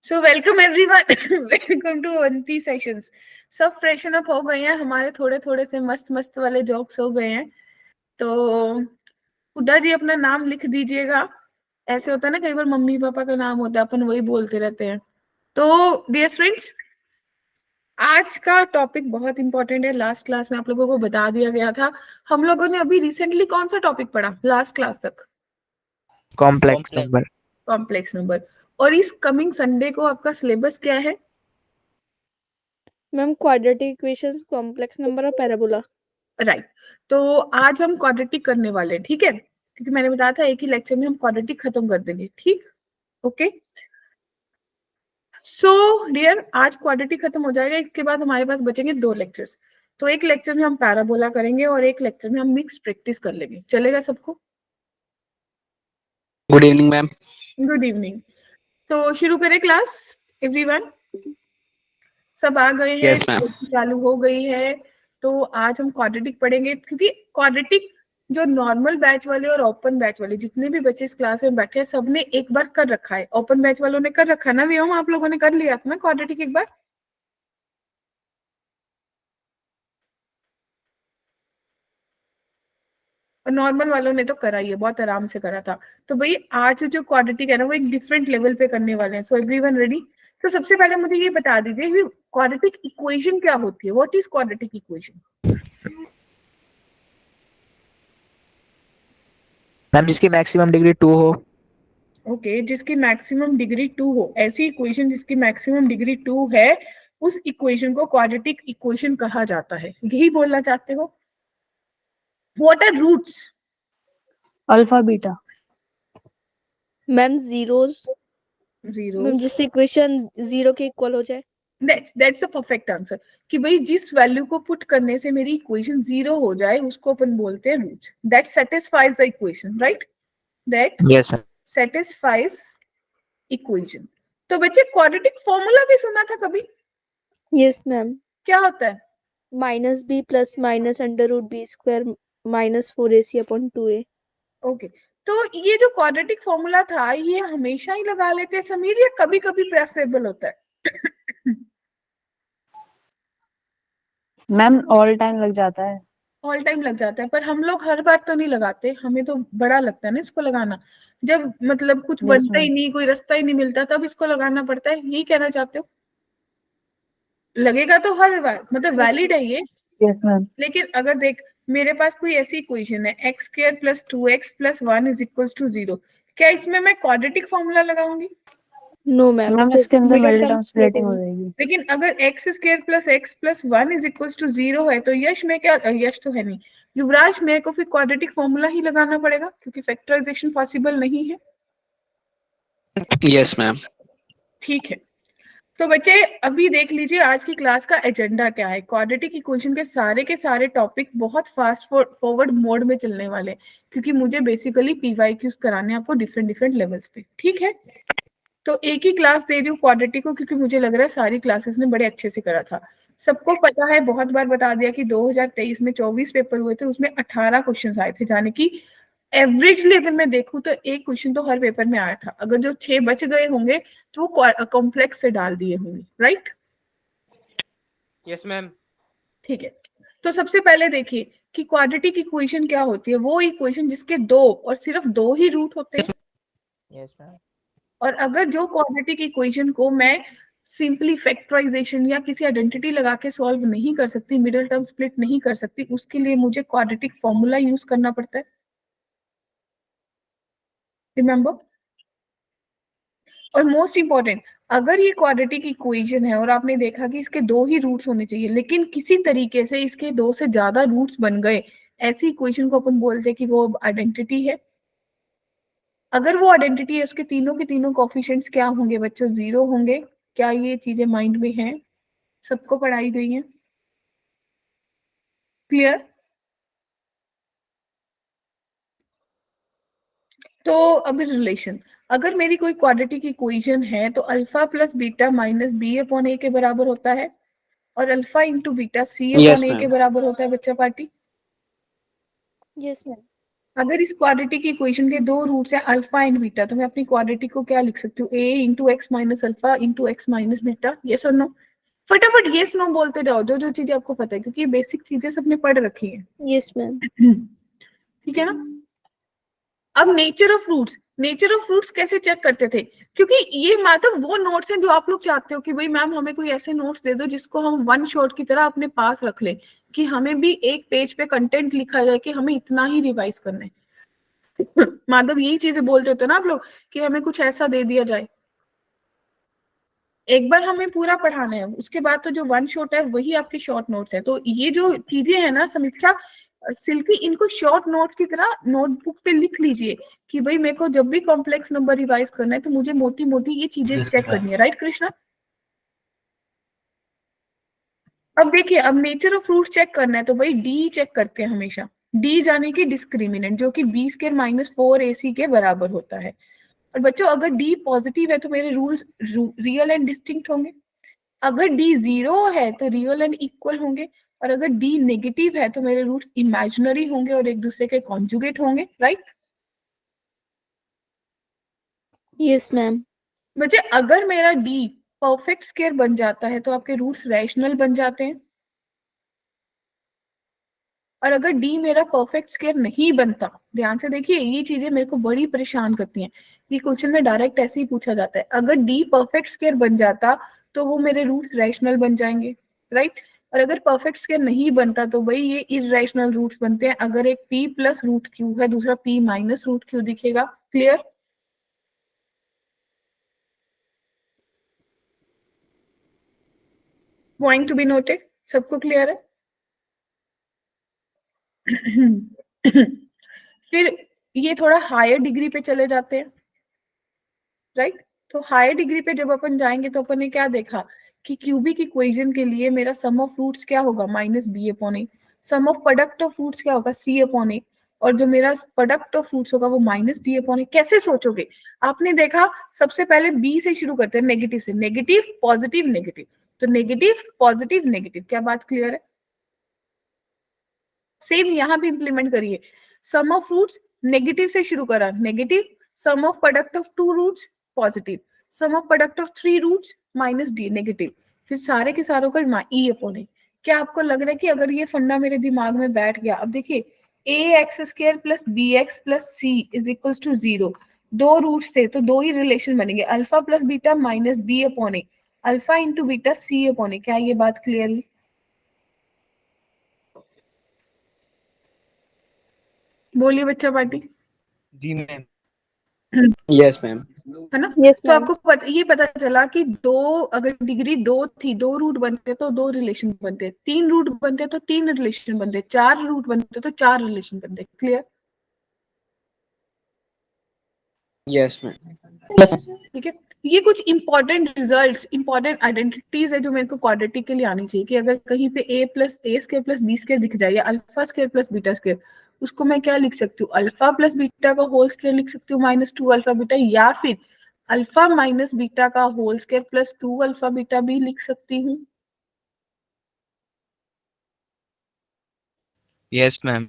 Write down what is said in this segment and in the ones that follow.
So welcome everyone, welcome to Avanti sessions. सब freshen up हो गए हैं, हमारे थोड़े थोड़े से मस्त मस्त वाले जॉक्स हो गए हैं। तो हुड्डा जी अपना नाम लिख दीजिएगा। ऐसे होता है ना, कई बार मम्मी पापा का नाम होता है, अपन वही बोलते रहते हैं। तो डियर फ्रेंड्स, आज का टॉपिक बहुत इंपॉर्टेंट है। लास्ट क्लास में आप लोगों को बता दिया गया था। हम लोगों ने अभी रिसेंटली कौन सा टॉपिक पढ़ा लास्ट क्लास तक? Complex number. Complex number. और इस कमिंग संडे को आपका सिलेबस क्या है? Ma'am quadratic equations, complex number और पैराबोला। राइट। तो आज हम क्वाड्रेटिक करने वाले हैं, ठीक है? क्योंकि मैंने बताया था एक ही लेक्चर में हम क्वाड्रेटिक खत्म कर देंगे, ठीक? ओके। सो डियर, आज क्वाड्रेटिक खत्म हो जाएगा। इसके बाद हमारे पास बचेंगे 2 लेक्चर्स। तो एक लेक्चर में हम पैराबोला करेंगे और एक लेक्चर में हम मिक्स प्रैक्टिस कर लेंगे। चलेगा सबको? Good evening ma'am. Good evening. तो शुरू करें क्लास एवरीवन? सब आ गए हैं? Yes ma'am. चालू हो गई है। तो आज हम क्वाड्रेटिक पढ़ेंगे, क्योंकि क्वाड्रेटिक जो नॉर्मल बैच वाले और ओपन बैच वाले जितने भी बच्चे इस क्लास में बैठे हैं, सबने एक बार कर रखा है। ओपन बैच वालों ने कर रखा है ना व्योम? आप लोगों ने कर लिया था ना क्वाड्रेटिक एक बार? और नॉर्मल वालों ने तो करा ही है, बहुत आराम से करा था। तो भाई आज जो क्वाड्रेटिक है ना, वो एक डिफरेंट लेवल पे करने वाले हैं। So everyone ready? तो सबसे पहले मुझे ये बता दीजिए, क्वाड्रेटिक इक्वेशन क्या होती है? What is quadratic equation? Ma'am जिसकी मैक्सिमम डिग्री 2 हो। ओके, जिसकी मैक्सिमम डिग्री 2 हो, ऐसी इक्वेशन जिसकी मैक्सिमम डिग्री 2 है, उस इक्वेशन को क्वाड्रेटिक इक्वेशन कहा जाता है। यही बोलना चाहते हो? What are roots? Alpha beta. Ma'am zeros. Zero. Ma'am जिससे इक्वेशन जीरो के इक्वल हो जाए। That's a perfect answer. कि भाई जिस वैल्यू को पुट करने से मेरी इक्वेशन 0 हो जाए, उसको अपन बोलते हैं roots. That satisfies the equation, right? That yes ma'am. Satisfies equation. तो बच्चे, क्वाड्रेटिक फॉर्मूला भी सुना था कभी? Yes ma'am. क्या होता है? Minus B plus minus under root B square minus 4ac upon 2a। Okay. तो ये जो क्वाड्रेटिक फॉर्मूला था, ये हमेशा ही लगा लेते हैं समीर, या कभी कभी प्रेफरेबल होता है? मैम ऑल टाइम लग जाता है। ऑल टाइम लग जाता है, पर हम लोग हर बार तो नहीं लगाते। हमें तो बड़ा लगता है ना इसको लगाना। जब मतलब कुछ यस बनता ही मैम। नहीं, कोई रास्ता ही नहीं मिलता, तब इसको लगाना पड़ता है। यही कहना चाहते हो? लगेगा तो हर बार, मतलब वैलिड है ये। Yes ma'am. लेकिन अगर देख, मेरे पास कोई ऐसी इक्वेशन है, X square plus 2x plus 1 is equal to 0, क्या इसमें मैं क्वाड्रेटिक फॉर्मूला लगाऊंगी? No ma'am. मैम इसके अंदर middle middle term term splitting splitting हो जाएगी। लेकिन अगर X square plus X plus 1 is equal to 0 है, तो यश में क्या, यश तो है नहीं, युवराज में को फिर क्वाड्रेटिक फॉर्मूला ही लगाना पड़ेगा, क्योंकि फैक्टराइजेशन पॉसिबल नहीं है। Yes ma'am. ठीक है। तो बच्चे अभी देख लीजिए आज की क्लास का एजेंडा क्या है। क्वाड्रेटिक इक्वेशन के सारे टॉपिक बहुत फास्ट फॉरवर्ड मोड में चलने वाले हैं, क्योंकि मुझे बेसिकली पीवाईक्यूज कराने हैं आपको डिफरेंट डिफरेंट लेवल्स पे, ठीक है? तो एक ही क्लास दे रही हूँ क्वाड्रेटिक को, क्योंकि मुझे लग रहा है सारी क्लासेस ने बड़े अच्छे से करा था। सबको पता है, बहुत बार बता दिया कि 2023 में 24 पेपर हुए थे, उसमें 18 क्वेश्चन आए थे। जाने की एवरेजली अगर मैं देखूं तो एक क्वेश्चन तो हर पेपर में आया था। अगर जो 6 बच गए होंगे तो वो कॉम्प्लेक्स से डाल दिए होंगे, राइट? Yes ma'am. ठीक है। तो सबसे पहले देखिए कि क्वाड्रेटिक इक्वेशन क्या होती है। वो इक्वेशन जिसके 2 और सिर्फ 2 ही रूट होते हैं। Yes ma'am. और अगर जो क्वाड्रेटिक इक्वेशन को मैं सिंपली फैक्टराइजेशन या किसी आइडेंटिटी लगा के सॉल्व नहीं कर सकती, मिडिल टर्म स्प्लिट नहीं कर सकती, उसके लिए मुझे क्वाड्रेटिक फॉर्मूला यूज करना पड़ता है। रिमेंबर? और मोस्ट इंपॉर्टेंट, अगर ये क्वाड्रेटिक इक्वेशन है और आपने देखा कि इसके 2 ही रूट्स होने चाहिए, लेकिन किसी तरीके से इसके 2 से ज्यादा रूट्स बन गए, ऐसी इक्वेशन को अपन बोलते हैं कि वो आइडेंटिटी है। अगर वो आइडेंटिटी है, उसके तीनों के तीनों कोफिशिएंट्स क्या होंगे बच्चों? 0 होंगे। क्या ये चीजें माइंड में हैं? सबको पढ़ाई गई है? क्लियर? तो अभी रिलेशन, अगर मेरी कोई क्वाड्रेटिक इक्वेशन है तो alpha plus beta minus B upon A के बराबर होता है, और alpha into beta C upon yes A के मैम। बराबर होता है। बच्चा पार्टी? Yes ma'am. अगर इस क्वाड्रेटिक इक्वेशन के दो रूट्स है अल्फा एंड बीटा, तो मैं अपनी क्वाड्रेटिक को क्या लिख सकती हूँ, a into X minus alpha into X minus beta. Yes और नो? फटाफट यस नो बोलते जाओ जो जो चीजें आपको पता है, क्योंकि बेसिक चीजें सबने पढ़ रखी है। Yes ma'am. ठीक है ना? अब नेचर ऑफ फ्रूट्स कैसे चेक करते थे, क्योंकि ये मतलब वो नोट्स हैं जो आप लोग चाहते हो कि भाई मैम हमें कोई ऐसे नोट्स दे दो जिसको हम वन शॉट की तरह अपने पास रख लें, कि हमें भी एक पेज पे कंटेंट लिखा जाए कि हमें इतना ही रिवाइज करना है। माधव यही चीजें बोलते होते ना आप लोग, कि हमें कुछ ऐसा दे दिया जाए, एक बार हमें पूरा पढ़ाना है, उसके बाद तो जो वन शॉट है वही आपके शॉर्ट नोट्स है। तो ये जो चीजें है ना समीक्षा, सिल्की, इनको शॉर्ट नोट्स की तरह नोटबुक पे लिख लीजिए कि भाई मेरे को जब भी कॉम्प्लेक्स नंबर रिवाइज करना है तो मुझे मोटी मोटी ये चीजें चेक करनी है। राइट कृष्णा? अब देखिए, अब नेचर ऑफ फ्रूट चेक करना है तो भाई डी चेक करते हैं हमेशा। डी जाने की डिस्क्रिमिनेंट, जो कि बी स्क्वायर माइनस 4ac के बराबर होता है। और बच्चों अगर डी पॉजिटिव है तो मेरे रूल्स रियल एंड डिस्टिंक्ट होंगे, अगर डी जीरो है तो रियल एंड इक्वल होंगे, और अगर डी नेगेटिव है तो मेरे रूट्स इमेजिनरी होंगे और एक दूसरे के कॉन्जुगेट होंगे। राइट? Yes ma'am. बच्चे अगर मेरा डी परफेक्ट स्क्वायर बन जाता है तो आपके रूट्स रैशनल बन जाते हैं, और अगर डी मेरा परफेक्ट स्क्वायर नहीं बनता, ध्यान से देखिए ये चीजें मेरे को बड़ी परेशान करती हैं, ये क्वेश्चन में डायरेक्ट ऐसे ही पूछा जाता है, अगर डी परफेक्ट स्क्वायर बन जाता तो वो मेरे रूट्स रैशनल बन जाएंगे। राइट? और अगर परफेक्ट स्क्वायर नहीं बनता तो भाई ये इररेशनल रूट्स बनते हैं। अगर एक p प्लस रूट क्यू है, दूसरा p माइनस रूट क्यू दिखेगा। Clear? Point to be noted. सबको क्लियर है? फिर ये थोड़ा हायर डिग्री पे चले जाते हैं। राइट? तो हायर डिग्री पे जब अपन जाएंगे तो अपन ने क्या देखा कि क्यूबिक इक्वेशन के लिए मेरा सम ऑफ रूट्स क्या होगा, minus B upon A. Sum of product of roots क्या होगा, सी अपॉन ए। और जो मेरा प्रोडक्ट ऑफ रूट्स होगा वो माइनस डी अपॉन ए। कैसे सोचोगे? आपने देखा सबसे पहले बी से शुरू करते हैं, नेगेटिव से, नेगेटिव पॉजिटिव नेगेटिव, तो नेगेटिव पॉजिटिव नेगेटिव। क्या बात क्लियर है? सेम यहाँ भी इंप्लीमेंट करिए। सम ऑफ रूट्स नेगेटिव से शुरू करा, negative. Sum of product of two roots positive. Sum of product of three roots minus D negative. फिर सारे के सारों का ई अपॉन ए। क्या आपको लग रहा है कि अगर ये फंडा मेरे दिमाग में बैठ गया, अब देखिए A x square plus B x plus C is equal to 0, दो रूट्स थे तो दो ही रिलेशन बनेंगे, alpha plus beta minus B upon A, alpha into beta C upon A. क्या ये बात क्लियर हुई? बोलिए बच्चा पार्टी। जी मैम। Yes ma'am. है ना? यस तो मैम। आपको ये पता चला कि दो, अगर डिग्री दो थी, दो रूट बनते तो दो रिलेशन बनते, तीन रूट बनते तो तीन रिलेशन बनते, चार रूट बनते तो चार रिलेशन बनते। क्लियर? Yes ma'am. ठीक है? ये कुछ इंपॉर्टेंट रिजल्ट्स, इंपॉर्टेंट आइडेंटिटीज है जो मेरे को क्वाड्रेटिक के लिए आनी चाहिए, कि अगर कहीं पे a plus A square plus B square दिख जाए, या alpha square plus beta square, उसको मैं क्या लिख सकती हूँ, अल्फा प्लस बीटा का होल स्क्वायर लिख सकती हूँ माइनस 2 अल्फा बीटा, या फिर अल्फा माइनस बीटा का whole square plus 2 alpha beta भी लिख सकती हूँ। Yes ma'am.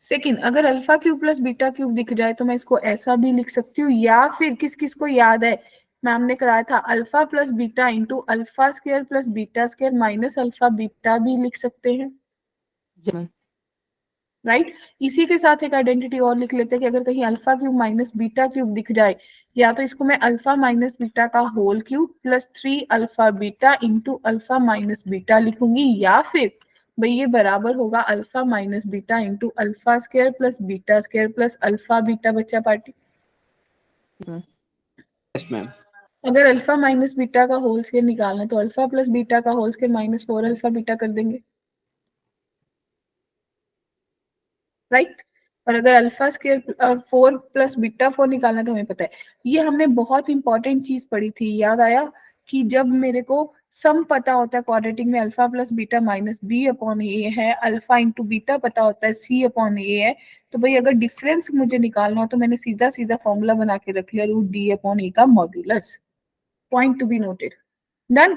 सेकंड, अगर alpha cube plus beta cube दिख जाए तो मैं इसको ऐसा भी लिख सकती हूँ, या फिर किस किस को याद है, मैम ने कराया था alpha plus beta into alpha square plus beta square minus alpha beta भी लिख सकते हैं। राइट? इसी के साथ एक आइडेंटिटी और लिख लेते हैं कि अगर कहीं alpha cube minus beta cube दिख जाए, या तो इसको मैं अल्फा माइनस बीटा का whole cube plus 3 alpha beta into alpha minus beta लिखूंगी, या फिर भाई ये बराबर होगा alpha minus beta into alpha square plus beta square plus alpha beta. बच्चा पार्टी? Yes ma'am. अगर अल्फा माइनस बीटा का होल स्क्वायर निकालना है तो अल्फा प्लस बीटा का whole square minus 4 alpha beta कर देंगे। राइट? और अगर अल्फा स्क्वायर 4 प्लस बीटा 4 निकालना तो हमें पता है, ये हमने बहुत इंपॉर्टेंट चीज पढ़ी थी, याद आया कि जब मेरे को सम पता होता है क्वाड्रेटिक में, alpha plus beta minus B upon A है, अल्फा इंटू बीटा पता होता है सी अपॉन ए है, तो भाई अगर डिफरेंस मुझे निकालना हो तो मैंने सीधा सीधा फॉर्मूला बना के रख लिया, रूट डी अपॉन ए का modulus. Point to be noted. Done?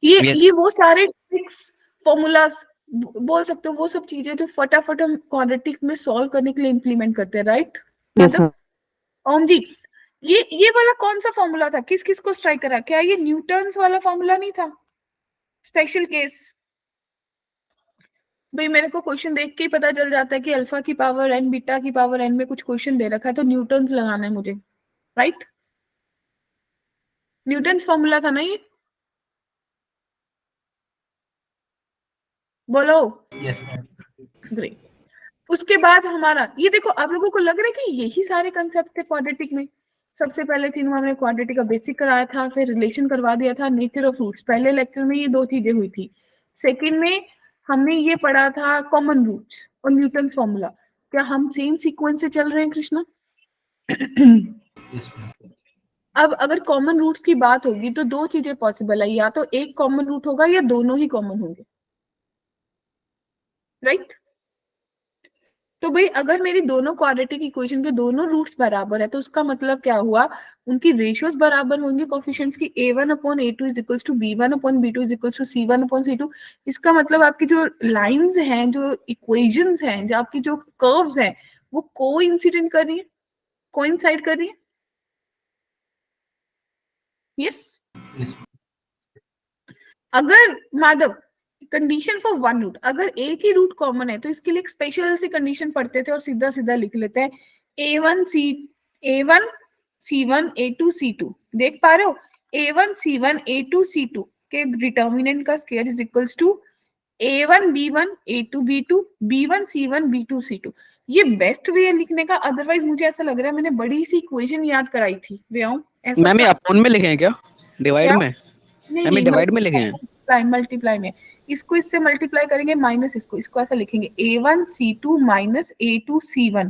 Yes. ये वो सारे ट्रिक्स फॉर्मूलास बोल सकते हो वो सब चीजें जो फटाफट हम क्वाड्रेटिक में सॉल्व करने के लिए इम्प्लीमेंट करते हैं, राइट? Yes, ma'am. ओम जी, ये वाला कौन सा फॉर्मूला था, किस किस को स्ट्राइक करा? क्या ये न्यूटन्स वाला फॉर्मूला नहीं था? Special case. भाई मेरे को क्वेश्चन देख के ही पता चल जाता है कि अल्फा की पावर एन, बीटा की पावर एन में कुछ क्वेश्चन दे रखा है, तो न्यूटन्स लगाना है मुझे, राइट? न्यूटन्स फॉर्मूला था ना ये, बोलो। Yes ma'am. ग्रेट। उसके बाद हमारा ये देखो, आप लोगों को लग रहा है कि यही सारे कंसेप्ट थे क्वाड्रेटिक में। सबसे पहले 3 में हमने क्वाड्रेटिक का बेसिक कराया था, फिर रिलेशन करवा दिया था, नेचर ऑफ रूट्स। पहले लेक्चर में ये 2 चीजें हुई थी। सेकंड में हमने ये पढ़ा था कॉमन रूट्स और न्यूटन फॉर्मूला। क्या हम सेम सीक्वेंस से चल रहे हैं कृष्णा? Yes ma'am. अब अगर कॉमन रूट्स की बात होगी तो 2 चीजें पॉसिबल है, या तो एक कॉमन रूट होगा या दोनों ही कॉमन होंगे, राइट? तो भाई अगर मेरी दोनों क्वाड्रेटिक इक्वेशन के दोनों रूट्स बराबर है तो उसका मतलब क्या हुआ, उनकी रेशियोज बराबर होंगे कोफिशिएंट्स की। a1/a2 is equals to b1/b2 is equals to c1/c2। इसका मतलब आपकी जो लाइंस हैं, जो इक्वेशंस हैं, जो आपकी जो कर्व्स हैं, वो कोइंसिडेंट कर रही है, कोइंसाइड कर रही है। यस। यस। अगर Madhav condition for one root, अगर एक ही रूट कॉमन है तो इसके लिए एक स्पेशल सी कंडीशन पढ़ते थे और सीधा सीधा लिख लेते हैं a1 c1 a2 c2। देख पा रहे हो, a1 c1 a2 c2 के डिटर्मिनेंट का square is equals to a1 b1 a2 b2 b1 c1 b2 c2। ये बेस्ट वे है लिखने का। अदरवाइज मुझे ऐसा लग रहा है मैंने बड़ी सी इक्वेशन याद कराई थी व्याम, ऐसा मैम ये अपॉन में लिखे हैं क्या, डिवाइड क्या? में? नहीं मैम ये डिवाइड में लिखे हैं? मल्टीप्लाई में। इसको इससे मल्टीप्लाई करेंगे माइनस इसको ऐसा लिखेंगे a1 c2 minus a2 c1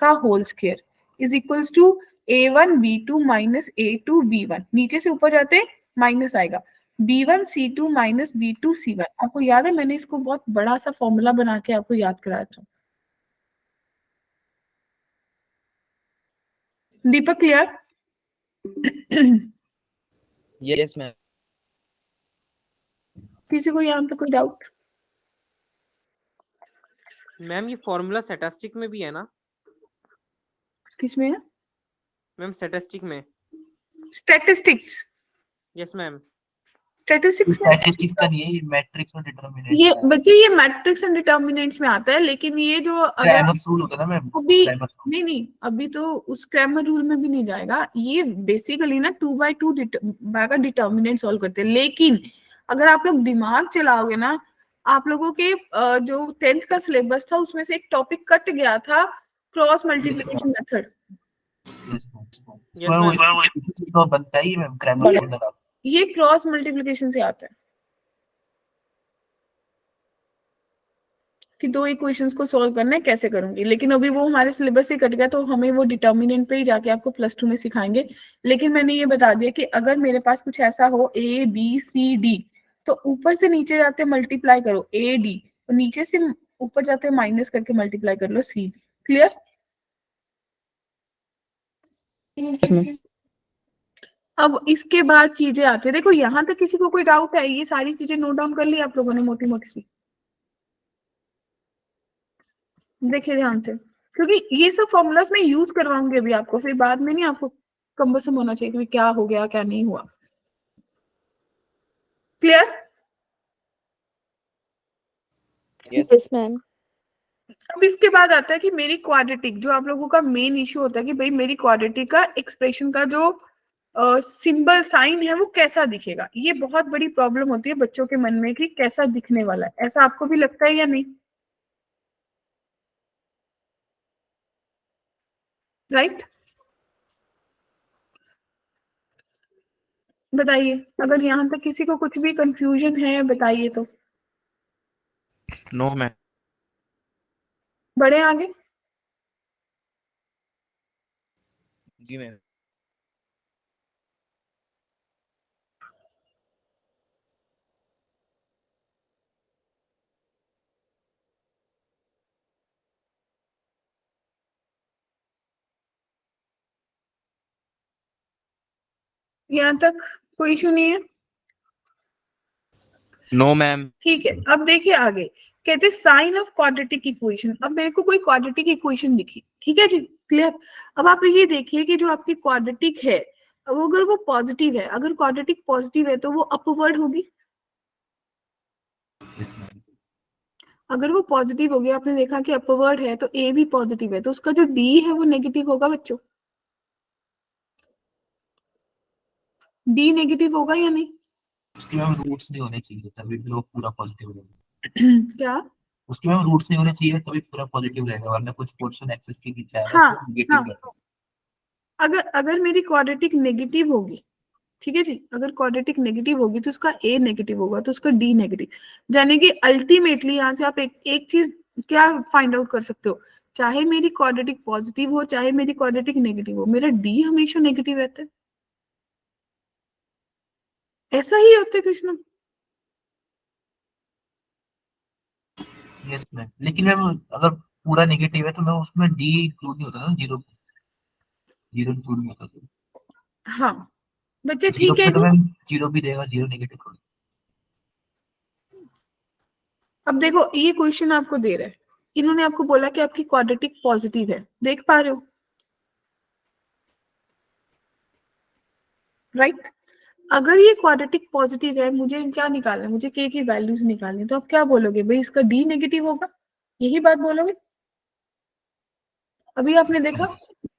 का whole square is equals to a1 b2 minus a2 b1। नीचे से ऊपर जाते माइनस आएगा, b1 c2 minus b2 c1। आपको याद है मैंने इसको बहुत बड़ा सा फॉर्मूला बना के आपको याद कराया था। दीपक क्लियर? Yes ma'am. किसी को यहाँ पे कोई डाउट? मैम ये फॉर्मूला स्टैटिस्टिक में भी है ना? किसमें है? मैम स्टैटिस्टिक में। स्टैटिस्टिक्स? Yes ma'am. स्टैटिस्टिक्स में स्टैटिस्टिक्स का नहीं है, ये मैट्रिक्स और डिटरमिनेंट ये का है। बच्चे ये मैट्रिक्स एंड डिटर्मिनेंट्स में आता है, लेकिन ये जो अगर क्रैमर्स रूल होता है ना मैम, अभी क्रैमर्स रूल। नहीं अभी तो उस क्रैमर रूल में भी नहीं जाएगा। ये बेसिकली ना 2/2 का डिटर्मिनेंट सॉल्व करते हैं। लेकिन अगर आप लोग दिमाग चलाओगे ना, आप लोगों के जो 10th का सिलेबस था उसमें से एक टॉपिक कट गया था, cross multiplication method. Yes Yes, ma'am. ma'am. तो बनता है ये मैम, क्रैमर्स रूल लगा। ये क्रॉस मल्टीप्लिकेशन से आता है कि 2 इक्वेशंस को सॉल्व करना है, कैसे करूंगी। लेकिन अभी वो हमारे सिलेबस से कट गया तो हमें वो डिटर्मिनेंट पे ही जाके आपको +2 में सिखाएंगे। लेकिन मैंने ये बता दिया कि अगर मेरे पास कुछ ऐसा हो a b c d, तो ऊपर से नीचे जाते मल्टीप्लाई करो a d, और नीचे से ऊपर जाते माइनस करके मल्टीप्लाई कर लो c d। क्लियर? अब इसके बाद चीजें आती है, देखो यहाँ तक किसी को कोई डाउट है? ये सारी चीजें नोट डाउन कर ली आप लोगों ने मोटी मोटी सी? देखिए ध्यान से, क्योंकि ये सब फॉर्मूलाज मैं यूज करवाऊंगी अभी आपको, फिर बाद में नहीं आपको कम्बसम होना चाहिए कि क्या हो गया क्या नहीं हुआ। क्लियर? Yes ma'am. अब इसके बाद आता है कि मेरी क्वाड्रेटिक, जो आप लोगों का मेन इश्यू होता है कि भाई मेरी क्वाड्रेटिक का एक्सप्रेशन का जो सिंबल साइन है वो कैसा दिखेगा। ये बहुत बड़ी प्रॉब्लम होती है बच्चों के मन में कि कैसा दिखने वाला है। ऐसा आपको भी लगता है या नहीं? राइट? बताइए, अगर यहाँ तक किसी को कुछ भी कंफ्यूजन है बताइए तो। No ma'am. बढ़े आगे? जी मैम। यहाँ तक कोई इशू नहीं है? No ma'am. ठीक है, अब देखिए आगे कहते साइन ऑफ क्वाड्रेटिक इक्वेशन। अब मेरे को कोई क्वाड्रेटिक इक्वेशन दिखी, ठीक है जी, क्लियर। अब आप ये देखिए कि जो आपकी क्वाड्रेटिक है, अब अगर वो पॉजिटिव है, अगर क्वाड्रेटिक पॉजिटिव है तो वो अपवर्ड होगी। Yes ma'am. अगर वो पॉजिटिव हो गया, आपने देखा कि अपवर्ड है तो ए भी पॉजिटिव है, तो उसका जो डी है वो नेगेटिव होगा बच्चों। डी नेगेटिव होगा या नहीं? उसके मैम रूट्स नहीं होने चाहिए तभी भी वो पूरा पॉजिटिव रहेगा। क्या? उसके मैम रूट्स नहीं होने चाहिए तभी पूरा पॉजिटिव रहेगा, वरना कुछ पोर्शन एक्सेस के नीचे आएगा हाँ, तो नेगेटिव हाँ। रहेगा। अगर अगर मेरी क्वाड्रेटिक नेगेटिव होगी, ठीक है जी, अगर क्वाड्रेटिक नेगेटिव होगी तो उसका ए नेगेटिव होगा, तो उसका डी नेगेटिव। यानी कि अल्टीमेटली यहाँ से आप एक चीज क्या फाइंड आउट कर सकते हो, चाहे मेरी क्वाड्रेटिक पॉजिटिव हो चाहे मेरी क्वाड्रेटिक नेगेटिव हो, मेरा डी हमेशा नेगेटिव रहता है। ऐसा ही होता है कृष्ण। यस मैम, लेकिन मैम अगर पूरा नेगेटिव है तो मैं उसमें डी इंक्लूड नहीं होता ना, जीरो जीरो इंक्लूड नहीं होता। तो हाँ बच्चे जीरो ठीक है पे तो जी। मैम जीरो भी देगा, जीरो नेगेटिव थोड़ी। अब देखो ये क्वेश्चन आपको दे रहा है, इन्होंने आपको बोला कि आपकी क्वाड्रेटिक पॉजिटिव है, देख पा रहे हो राइट। अगर ये क्वाड्रेटिक पॉजिटिव है, मुझे क्या निकालना है, मुझे के की वैल्यूज निकालनी है, तो आप क्या बोलोगे भाई, इसका डी नेगेटिव होगा, यही बात बोलोगे। अभी आपने देखा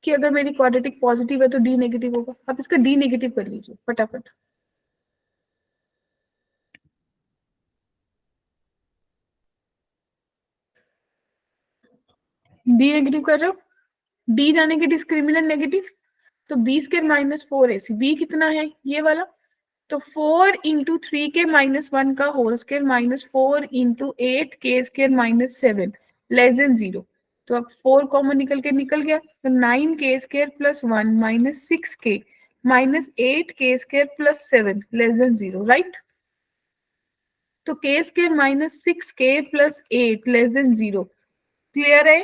कि अगर मेरी क्वाड्रेटिक पॉजिटिव है तो डी नेगेटिव होगा, आप इसका डी नेगेटिव कर लीजिए फटाफट। डी नेगेटिव कर रहे हो, डी जाने की डिस्क्रिमिनेंट नेगेटिव, तो B square minus 4ac, B कितना है ये वाला, तो 4 इंटू 3k-1 का whole square minus 4 into 8k square minus 7 less than 0। तो अब 4 कॉमन निकल गया, तो 9k square plus 1 minus 6k minus 8k square plus 7 less than 0, right. तो k square minus 6k plus 8 less than 0, clear है।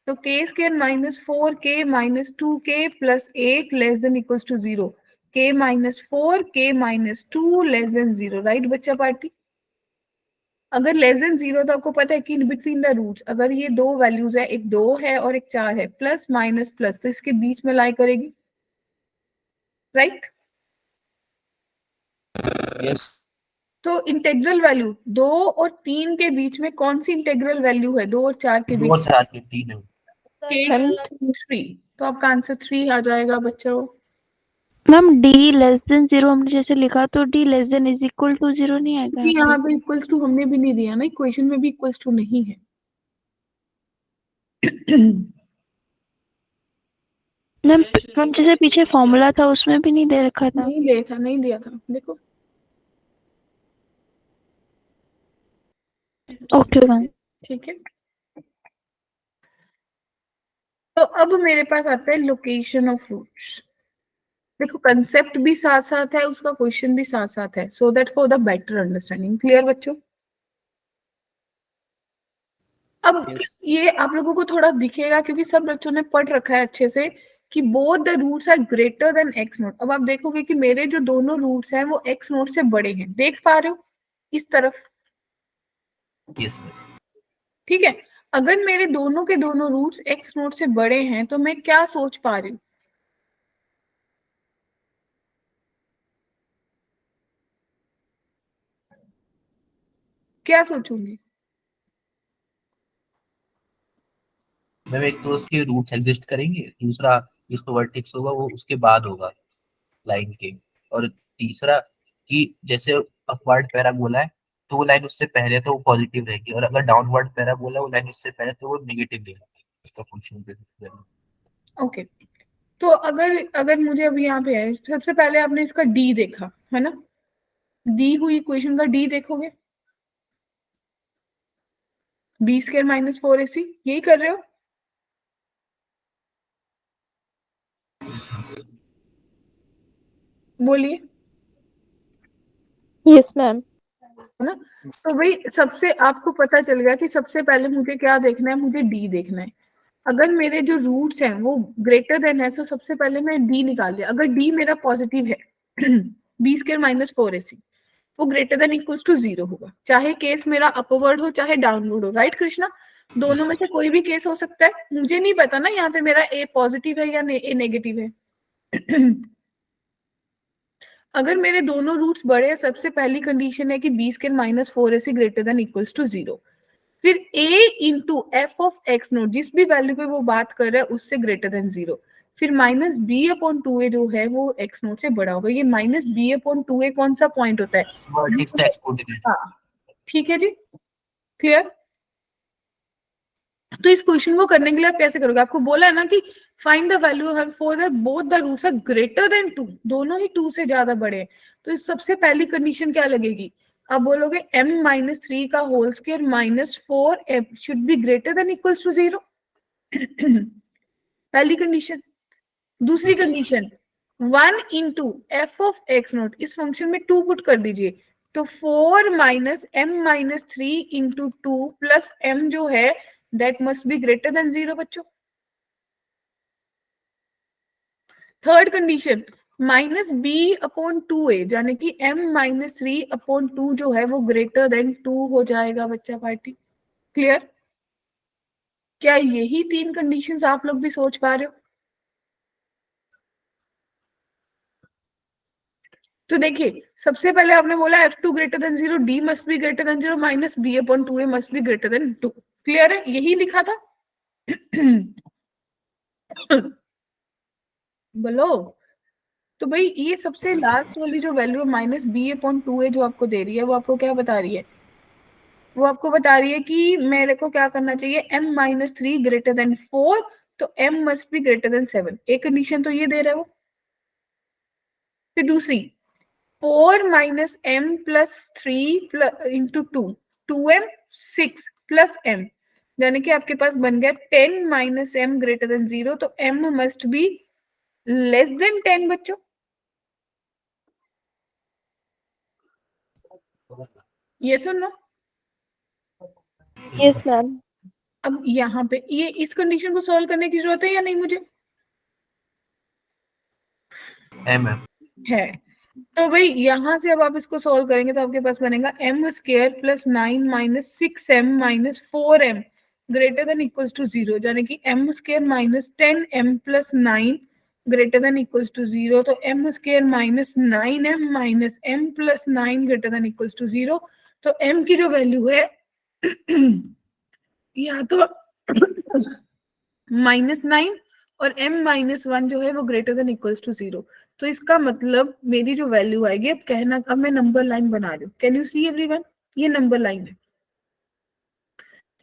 तो k square minus 4k minus 2k plus 8 less than equals to 0, k minus 4 k minus 2 less than 0, right बच्चा party. अगर less than 0 तो आपको पता है कि इन बिटवीन द रूट्स, अगर ये दो वैल्यूज है, एक 2 है और एक 4 है, प्लस माइनस प्लस, तो इसके बीच में लाई करेगी, राइट। यस तो इंटेग्रल वैल्यू 2 और 3 के बीच में कौन सी इंटेग्रल वैल्यू है, 2 और 4 के 2 बीच? और 4 के 3 है। मैम 3, तो आपका आंसर 3 आ जाएगा बच्चों। मैम डी लेस देन 0 हमने जैसे लिखा तो D less than is equal to 0 नहीं आएगा यहाँ यहाँ पे? पे इक्वल्स टू हमने भी नहीं दिया ना, इक्वेशन में भी इक्वल्स टू नहीं है। मैम जैसे पीछे फॉर्मूला था उसमें भी नहीं दे रखा था। नहीं दिया था देखो। Okay ma'am. ठीक है, तो अब मेरे पास आता है लोकेशन ऑफ रूट्स। देखो कंसेप्ट भी साथ साथ है, उसका क्वेश्चन भी साथ साथ है, so that for the better understanding, clear बच्चों। अब ये आप लोगों को थोड़ा दिखेगा क्योंकि सब बच्चों ने पढ़ रखा है अच्छे से कि both the roots are greater than x naught. अब आप देखोगे कि मेरे जो दोनों रूट्स हैं वो x नोट से बड़े हैं, देख पा रहे हो इस तरफ, यस मैम। ठीक है। अगर मेरे दोनों के दोनों रूट्स x नोट से बड़े हैं तो मैं क्या सोच पा रही हूँ, क्या सोचूंगी? मैम एक तो उसके रूट्स एग्जिस्ट करेंगे, दूसरा जिसको वर्टेक्स होगा वो उसके बाद होगा लाइन के, और तीसरा कि जैसे अपवर्ड पैराबोला है तो वो लाइन उससे पहले तो वो पॉजिटिव रहेगी, और अगर डाउनवर्ड पैराबोला वो लाइन उससे पहले तो वो नेगेटिव रहेगी उसका फंक्शन पे। ओके, तो अगर मुझे अभी यहाँ पे है, सबसे पहले आपने इसका डी देखा है ना, दी हुई इक्वेशन का डी देखोगे, बी स्क्वायर माइनस 4ac, यही कर रहे हो? बोलिए। Yes ma'am. है ना, तो भाई सबसे आपको पता चल गया कि सबसे पहले मुझे क्या देखना है, मुझे डी देखना है। अगर मेरे जो रूट्स हैं वो ग्रेटर देन है तो सबसे पहले मैं डी निकाल लिया। अगर डी मेरा पॉजिटिव है बी स्क्वायर माइनस 4ac, वो ग्रेटर देन इक्वल्स टू 0 होगा, चाहे केस मेरा अपवर्ड हो चाहे डाउनवर्ड हो, राइट कृष्णा? दोनों में से कोई भी केस हो सकता है। मुझे नहीं पता ना यहाँ पे मेरा ए पॉजिटिव है या ए नेगेटिव है। अगर मेरे दोनों रूट्स बड़े हैं, सबसे पहली कंडीशन है कि b square minus 4ac greater than equals to 0। फिर a into F of X naught, जिस भी वैल्यू पे वो बात कर रहा है उससे ग्रेटर देन 0। फिर माइनस बी अपॉन 2a जो है वो एक्स नोट से बड़ा होगा। ये माइनस बी अपॉन 2a कौन सा पॉइंट होता है? वर्टेक्स का एक्स कोऑर्डिनेट। हाँ ठीक है जी, क्लियर? तो इस क्वेश्चन को करने के लिए आप कैसे करोगे? आपको बोला है ना कि find the value for the both the roots are greater than 2, दोनों ही 2 से ज्यादा बड़े हैं। तो इस सबसे पहली कंडीशन क्या लगेगी? आप बोलोगे m माइनस 3 का whole square minus 4m should be greater than equals to 0। पहली कंडीशन। दूसरी condition 1 into F of X naught, इस फंक्शन में 2 पुट कर दीजिए, तो 4 minus m minus 3 into 2 plus m जो है that must be greater than 0 बच्चों। Third condition minus b upon 2a, यानी कि m माइनस 3 अपॉन 2 जो है वो ग्रेटर देन 2 हो जाएगा बच्चा पार्टी। क्लियर? क्या यही 3 कंडीशंस आप लोग भी सोच पा रहे हो? तो देखिए, सबसे पहले आपने बोला f2 greater than 0, d must be greater then 0, minus b upon 2a must be greater than 2। Clear है? यही लिखा था। बोलो। तो भाई ये सबसे लास्ट वाली जो value minus B upon 2a जो आपको दे रही है वो आपको क्या बता रही है? वो आपको बता रही है कि मेरे को क्या करना चाहिए, m माइनस 3 ग्रेटर देन 4, तो m must be greater then 7। एक कंडीशन तो ये दे रहा है वो। फिर दूसरी 4 minus m plus 3 into 2, 2m 6 plus m, यानी कि आपके पास बन गया 10 माइनस m ग्रेटर देन 0, तो m must be less then 10 बच्चों। ये सुनो, यस मैम। अब यहाँ पे ये इस कंडीशन को सॉल्व करने की जरूरत है या नहीं मुझे? m है। तो भाई यहाँ से अब आप इसको सॉल्व करेंगे तो आपके पास बनेगा m square plus 9 minus 6m minus 4m greater than equals to 0, यानी कि m square minus 10m plus 9 greater than equals to 0, तो m square minus 9m minus m plus 9 greater than equals to 0। तो m की जो value है या तो -9 और m माइनस 1 जो है वो ग्रेटर देन इक्वल्स टू 0। तो इसका मतलब मेरी जो वैल्यू आएगी, अब कहना, अब मैं नंबर लाइन बना रही हूँ, कैन यू सी एवरीवन? ये नंबर लाइन है,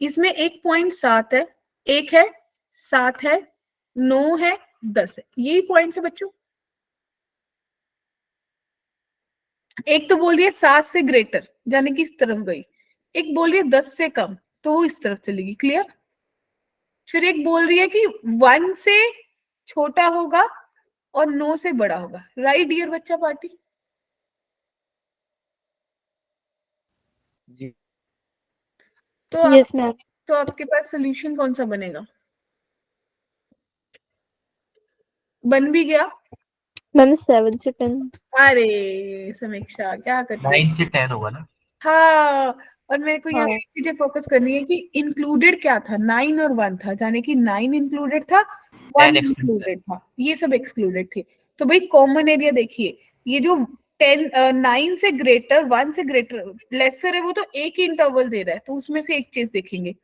इसमें 1.7 है, 1 है, 7 है, 9 है, 10 है, यही पॉइंट्स है बच्चों। एक तो बोल रही है 7 से ग्रेटर, यानी कि इस तरफ गई, एक बोल रही है 10 से कम, तो वो इस तरफ चलेगी। क्लियर? फिर एक बोल रही है कि 1 से छोटा होगा और 9 से बड़ा होगा, राइट डियर बच्चा पार्टी? जी तो यस मैम। तो आपके पास सोल्यूशन कौन सा बनेगा? बन भी गया? मैम 7 से 10। अरे समीक्षा क्या करती है? 9 से 10 होगा ना? हाँ, और मेरे को यहाँ हाँ। एक चीजें फोकस करनी है कि इंक्लूडेड क्या था, 9 और 1 था, यानी कि 9 इंक्लूडेड था, 1 10 excluded इंक्लूडेड था, ये सब एक्सक्लूडेड थे। तो भाई कॉमन एरिया देखिए, ये जो 9 से ग्रेटर, 1 से ग्रेटर लेसर है, वो तो एक ही इंटरवल दे रहा है, तो उसमें से एक चीज देखेंगे।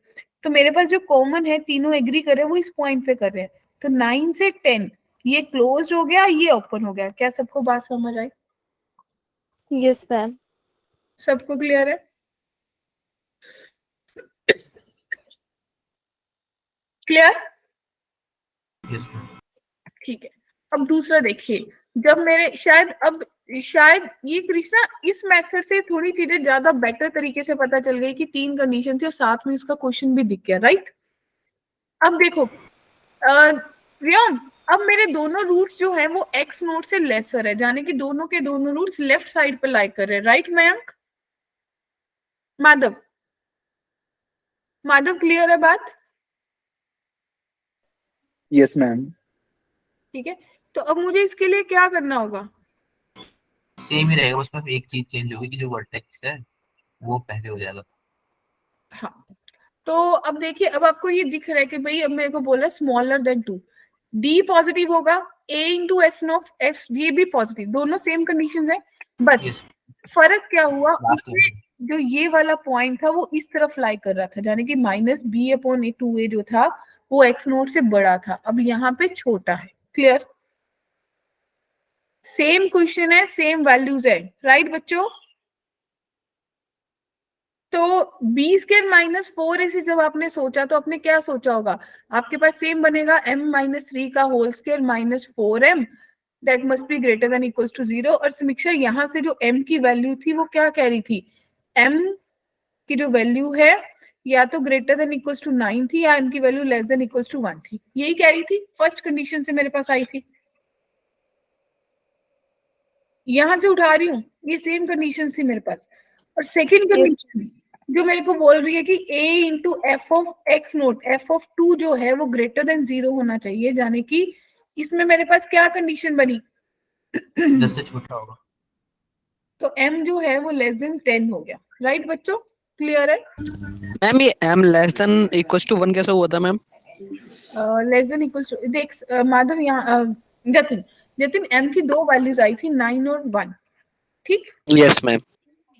तो मेरे पास जो कॉमन है, तीनों एग्री कर रहे हैं, वो इस पॉइंट पे कर रहे हैं। तो 9 से 10 ये क्लोज हो गया, ये ओपन हो गया। क्या सबको बात समझ आई? Yes ma'am. सबको क्लियर है? क्लियर? Yes ma'am. ठीक है। अब दूसरा देखिए, जब मेरे शायद ये कृष्णा इस मेथड से थोड़ी चीजें ज्यादा बेटर तरीके से पता चल गई कि 3 कंडीशन थी और साथ में इसका क्वेश्चन भी दिख गया, राइट? अब देखो रियान, अब मेरे दोनों रूट्स जो है वो x नोट से लेसर है, यानी कि दोनों के दोनों रूट्स लेफ्ट साइड पे लाई कर रहे हैं, राइट मयंक? माधव, माधव क्लियर है बात? Yes ma'am. ठीक है, तो अब मुझे इसके लिए क्या करना होगा? सेम ही रहेगा, बस में एक चीज चेंज होगी कि जो वर्टेक्स है वो पहले हो जाएगा। हाँ, तो अब देखिए, अब आपको ये दिख रहा है कि भाई अब मेरे को बोला स्मॉलर देन 2, डी पॉजिटिव होगा, ए इंटू एफ नॉट एफ ये भी पॉजिटिव, दोनों सेम कंडीशंस है, बस Yes. फर्क क्या हुआ Last उसमें, जो ये वाला पॉइंट था वो इस तरफ लाई कर रहा था, यानी कि minus B upon A two A जो था वो एक्स नोट से बड़ा था, अब यहाँ पे छोटा है। क्लियर? सेम क्वेश्चन है, सेम वैल्यूज है, राइट बच्चों? तो बी स्क्वायर माइनस 4 से जब आपने सोचा तो आपने क्या सोचा होगा, आपके पास सेम बनेगा m माइनस 3 का whole square minus 4m that must be greater than equals to 0। और समीक्षा यहाँ से जो m की वैल्यू थी वो क्या कह रही थी, m की जो वैल्यू है या तो ग्रेटर देन इक्वल्स टू 9 थी या m की value less than equals to 1 थी, यही कह रही थी, फर्स्ट कंडीशन से मेरे पास आई थी, यहां से उठा रही हूँ, ये सेम कंडीशन थी मेरे पास। और सेकंड कंडीशन जो मेरे को बोल रही है कि a into F of X note F of 2 जो है वो ग्रेटर देन 0 होना चाहिए, जाने की इसमें मेरे पास क्या कंडीशन बनी 10 से छोटा होगा, तो m जो है वो लेस देन 10 हो गया, राइट बच्चों? क्लियर है? मैम ये m less than equals to 1 कैसे हुआ था ma'am? Less than equals to, देख माधव यहाँ जतिन जतिन m की दो वैल्यूज आई थी 9 और 1, ठीक? Yes ma'am.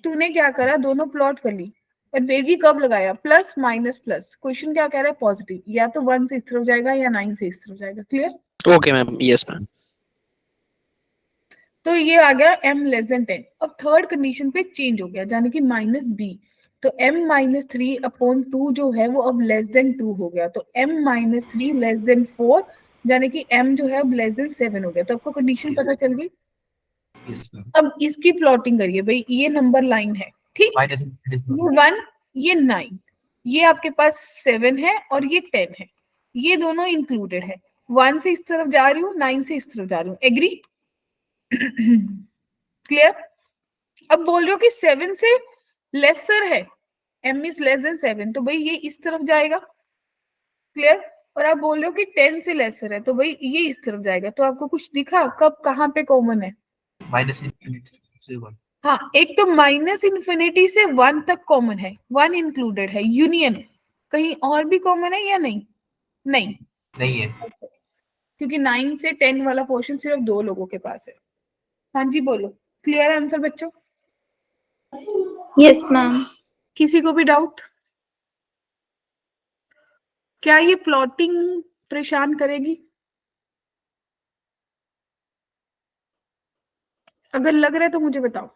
तूने क्या करा, दोनों प्लॉट कर ली और वे भी कब लगाया, प्लस माइनस प्लस, क्वेश्चन क्या कह रहा है पॉजिटिव, या तो 1 से इस तरफ जाएगा या 9 से इस तरफ जाएगा। Clear? Okay ma'am, yes ma'am. तो ये आ गया m लेस देन 10। अब थर्ड कंडीशन पे चेंज हो गया, यानी कि माइनस b, तो m माइनस 3 अपॉन 2 जो है वो अब लेस देन 2 हो गया, तो m माइनस 3 लेस देन 4, यानी कि m जो है अब लेस देन 7 हो गया। तो आपको कंडीशन पता चल गई। Yes, ma'am. अब इसकी प्लॉटिंग करिए भाई, ये नंबर लाइन है, ठीक? Minus infinity is ये 1, ये 9, ये आपके पास 7 है और ये 10 है, ये दोनों इंक्लूडेड है, 1 से इस तरफ जा रही हूँ, 9 से इस तरफ जा रही हूँ, एग्री? क्लियर? अब बोल रहे हो कि 7 से लेसर है, m इज लेस देन 7, तो भाई ये इस तरफ जाएगा। क्लियर? और आप बोल रहे हो कि 10 से लेसर है, तो भाई ये इस तरफ जाएगा। तो आपको कुछ दिखा कब कहाँ पे कॉमन है? minus infinity से 1. हाँ, एक तो माइनस इन्फिनिटी से 1 तक कॉमन है, 1 इंक्लूडेड है, यूनियन। कहीं और भी कॉमन है या नहीं? नहीं, नहीं है, क्योंकि 9 से 10 वाला पोर्शन सिर्फ 2 लोगों के पास है। हाँ जी बोलो, क्लियर आंसर बच्चों? Yes ma'am. किसी को भी डाउट? क्या ये प्लॉटिंग परेशान करेगी? अगर लग रहा है तो मुझे बताओ।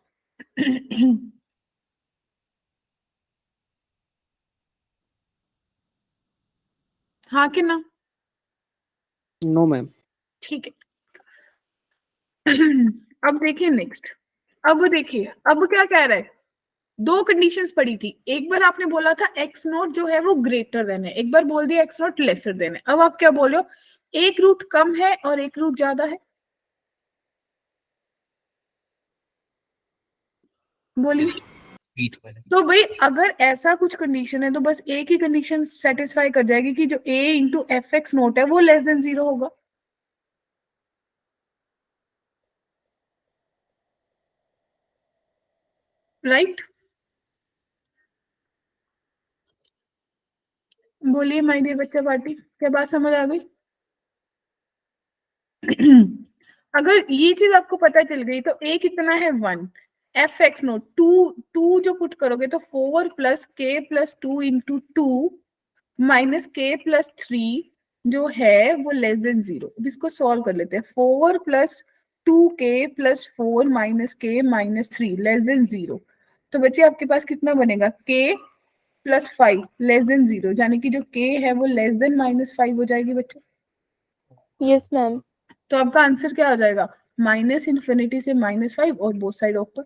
हाँ कि ना? No ma'am. ठीक है। अब देखिए नेक्स्ट, अब देखिए अब क्या कह रहा है, दो कंडीशंस पड़ी थी, एक बार आपने बोला था एक्स नॉट जो है वो ग्रेटर देन है, एक बार बोल दिया एक्स नॉट लेसर देन है। अब आप क्या बोले हो, एक रूट कम है और एक रूट ज्यादा है, बोलिए। बीच वाले. तो भाई अगर ऐसा कुछ कंडीशन है तो बस एक ही कंडीशन सेटिस्फाई कर जाएगी कि जो a into F x note है वो लेस देन 0 होगा। राइट? बोलिए माय डियर बच्चा पार्टी, क्या बात समझ आ गई? अगर ये चीज आपको पता चल गई तो a कितना है 1, एफ एक्स नोट 2 जो पुट करोगे तो 4 प्लस के प्लस 2 इंटू 2 माइनस के प्लस 3 जो है वो लेस देन 0। अब इसको सॉल्व कर लेते हैं, 4 प्लस 2k प्लस 4 माइनस के माइनस 3 लेस देन 0। तो बच्चे आपके पास कितना बनेगा, k प्लस 5 लेस देन 0, यानी कि जो k है वो लेस देन माइनस 5 हो जाएगी बच्चों। Yes ma'am. तो आपका आंसर क्या आ जाएगा, माइनस इन्फिनिटी से माइनस 5 और बोथ साइड ऊपर।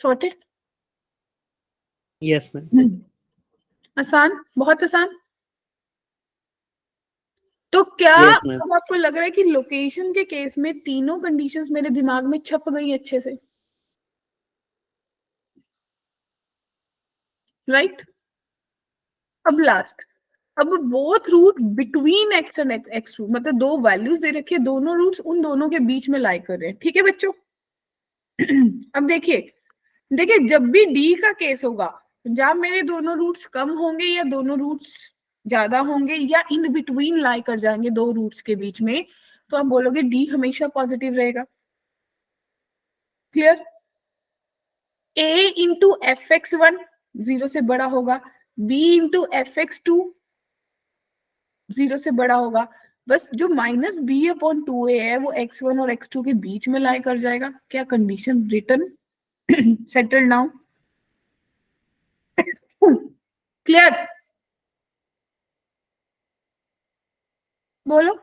सॉर्टेड? Yes ma'am. आसान, बहुत आसान। तो क्या Yes, ma'am. अब आपको लग रहा है कि लोकेशन के केस में तीनों कंडीशंस मेरे दिमाग में छप गई अच्छे से? राइट? अब लास्ट, अब both root between X and X two, मतलब दो वैल्यूज दे रखी है, दोनों रूट्स उन दोनों के बीच में लाई कर रहे हैं। ठीक है बच्चों। अब देखिए देखिए जब भी डी का केस होगा, जब मेरे दोनों रूट्स कम होंगे या दोनों रूट्स ज्यादा होंगे या इन बिटवीन लाई कर जाएंगे दो रूट्स के बीच में, तो आप बोलोगे डी हमेशा पॉजिटिव रहेगा। Clear. A into F X one 0 से बड़ा होगा, B into F X two 0 से बड़ा होगा। बस जो minus B upon two A है वो x1 और x2 के बीच में लाई कर जाएगा। क्या condition return settle now. Clear. बोलो।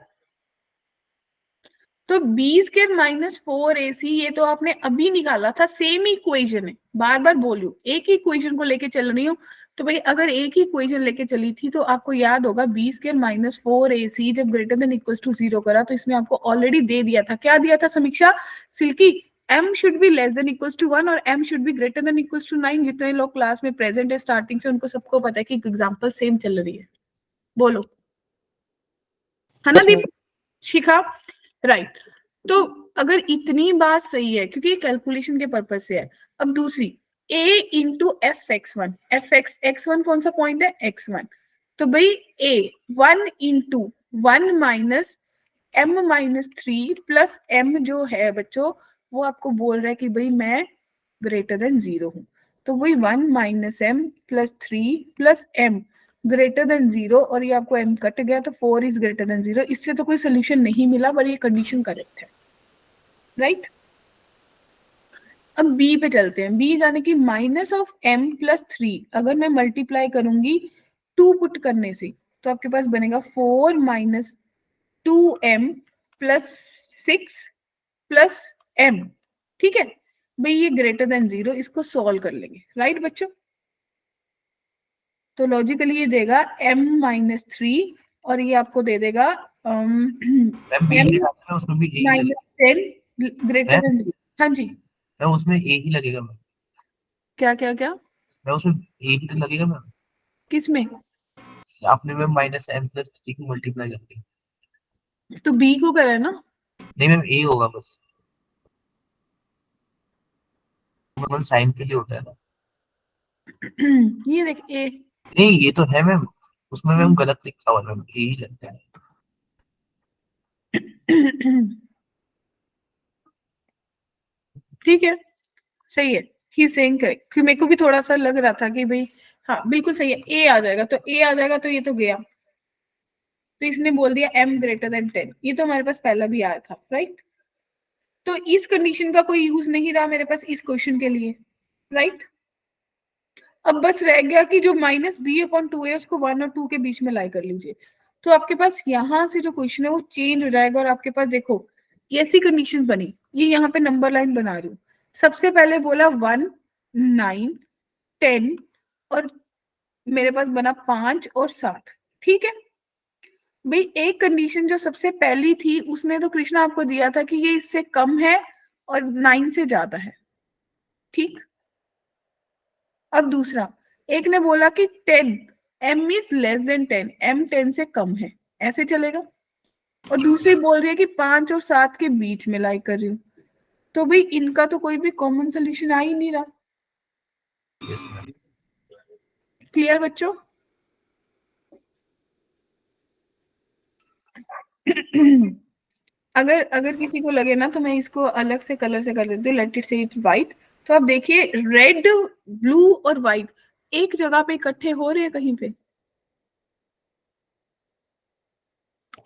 तो बी स्क्वायर माइनस 4ac ये तो आपने अभी निकाला था, सेम इक्वेशन है, बार बार बोलूं एक ही इक्वेशन को लेके चल रही हूँ। तो भाई अगर एक ही इक्वेशन लेके चली थी तो आपको याद होगा बी स्क्वायर माइनस 4ac जब ग्रेटर देन इक्वल्स टू 0 करा तो इसने आपको ऑलरेडी दे दिया था। क्या दिया था Samiksha Silky? m should be less than equals to 1 और m should be greater than equals to 9। जितने लोग क्लास में प्रेजेंट है स्टार्टिंग से उनको सबको पता है कि एग्जांपल सेम चल रही है। बोलो, है ना दीप शिखा? राइट। तो अगर इतनी बात सही है क्योंकि ये कैलकुलेशन के पर्पज से है। अब दूसरी a into F X one, F X one कौन सा पॉइंट है? x1। तो भाई a 1 into 1 minus m minus 3 plus m जो है बच्चों वो आपको बोल रहा है कि भाई मैं ग्रेटर देन 0 हूं। तो वही 1 minus m plus 3 plus m greater than 0 और ये आपको m कट गया तो 4 इज ग्रेटर देन 0। इससे तो कोई सोल्यूशन नहीं मिला पर ये कंडीशन करेक्ट है। राइट। अब b पे चलते हैं। b यानी कि माइनस ऑफ m प्लस 3 अगर मैं मल्टीप्लाई करूंगी 2 पुट करने से तो आपके पास बनेगा 4 minus 2m plus 6 plus m। ठीक है भाई ये ग्रेटर देन 0, इसको सॉल्व कर लेंगे। राइट बच्चों। तो लॉजिकली ये देगा m माइनस 3 और ये आपको दे देगा मैम बी ही डालना है, उसमें भी ए ही माइनस लगेगा 10 ग्रेटर देन 0। हाँ जी मैम, उसमें ए ही लगेगा मैम। क्या क्या क्या मैम उसमें ए ही तो लगेगा मैम। किस में? आपने मैम माइनस एम प्लस 3 को मल्टीप्लाई करके। तो b को करा है ना। नहीं मैम ए होगा बस, मैम साइन के लिए होता है ना। ये देख a नहीं ये तो है मैम, उसमें मैम गलत लिखा हुआ है मैम, ए ही लगता है। ठीक है सही है। ही सेइंग करेक्ट क्योंकि मेरे को भी थोड़ा सा लग रहा था कि भाई हाँ बिल्कुल सही है। ए आ जाएगा तो ए आ जाएगा तो ये तो गया। तो इसने बोल दिया m ग्रेटर देन 10, ये तो हमारे पास पहला भी आया था। राइट। तो इस कंडीशन का कोई यूज नहीं रहा मेरे पास इस क्वेश्चन के लिए। राइट। अब बस रह गया कि जो माइनस बी अपॉन 2 है उसको 1 और 2 के बीच में लाई कर लीजिए। तो आपके पास यहाँ से जो क्वेश्चन है वो चेंज हो जाएगा और आपके पास देखो ऐसी कंडीशन बनी। ये यहाँ पे नंबर लाइन बना रही हूँ। सबसे पहले बोला 1 9 10 और मेरे पास बना 5 और 7। ठीक है भाई एक कंडीशन जो सबसे पहली थी उसने तो कृष्णा आपको दिया था कि ये इससे कम है और 9 से ज्यादा है। ठीक। अब दूसरा एक ने बोला कि 10 m is less than 10, m 10 से कम है, ऐसे चलेगा। और दूसरी बोल रही है कि 5 और 7 के बीच में लाई कर रही हूँ। तो भाई इनका तो कोई भी कॉमन सोल्यूशन आ ही नहीं रहा। Yes ma'am. क्लियर बच्चों? अगर अगर किसी को लगे ना तो मैं इसको अलग से कलर से कर देती हूँ। लेट इट से इट व्हाइट। तो आप देखिए रेड ब्लू और व्हाइट एक जगह पे इकट्ठे हो रहे हैं कहीं पे?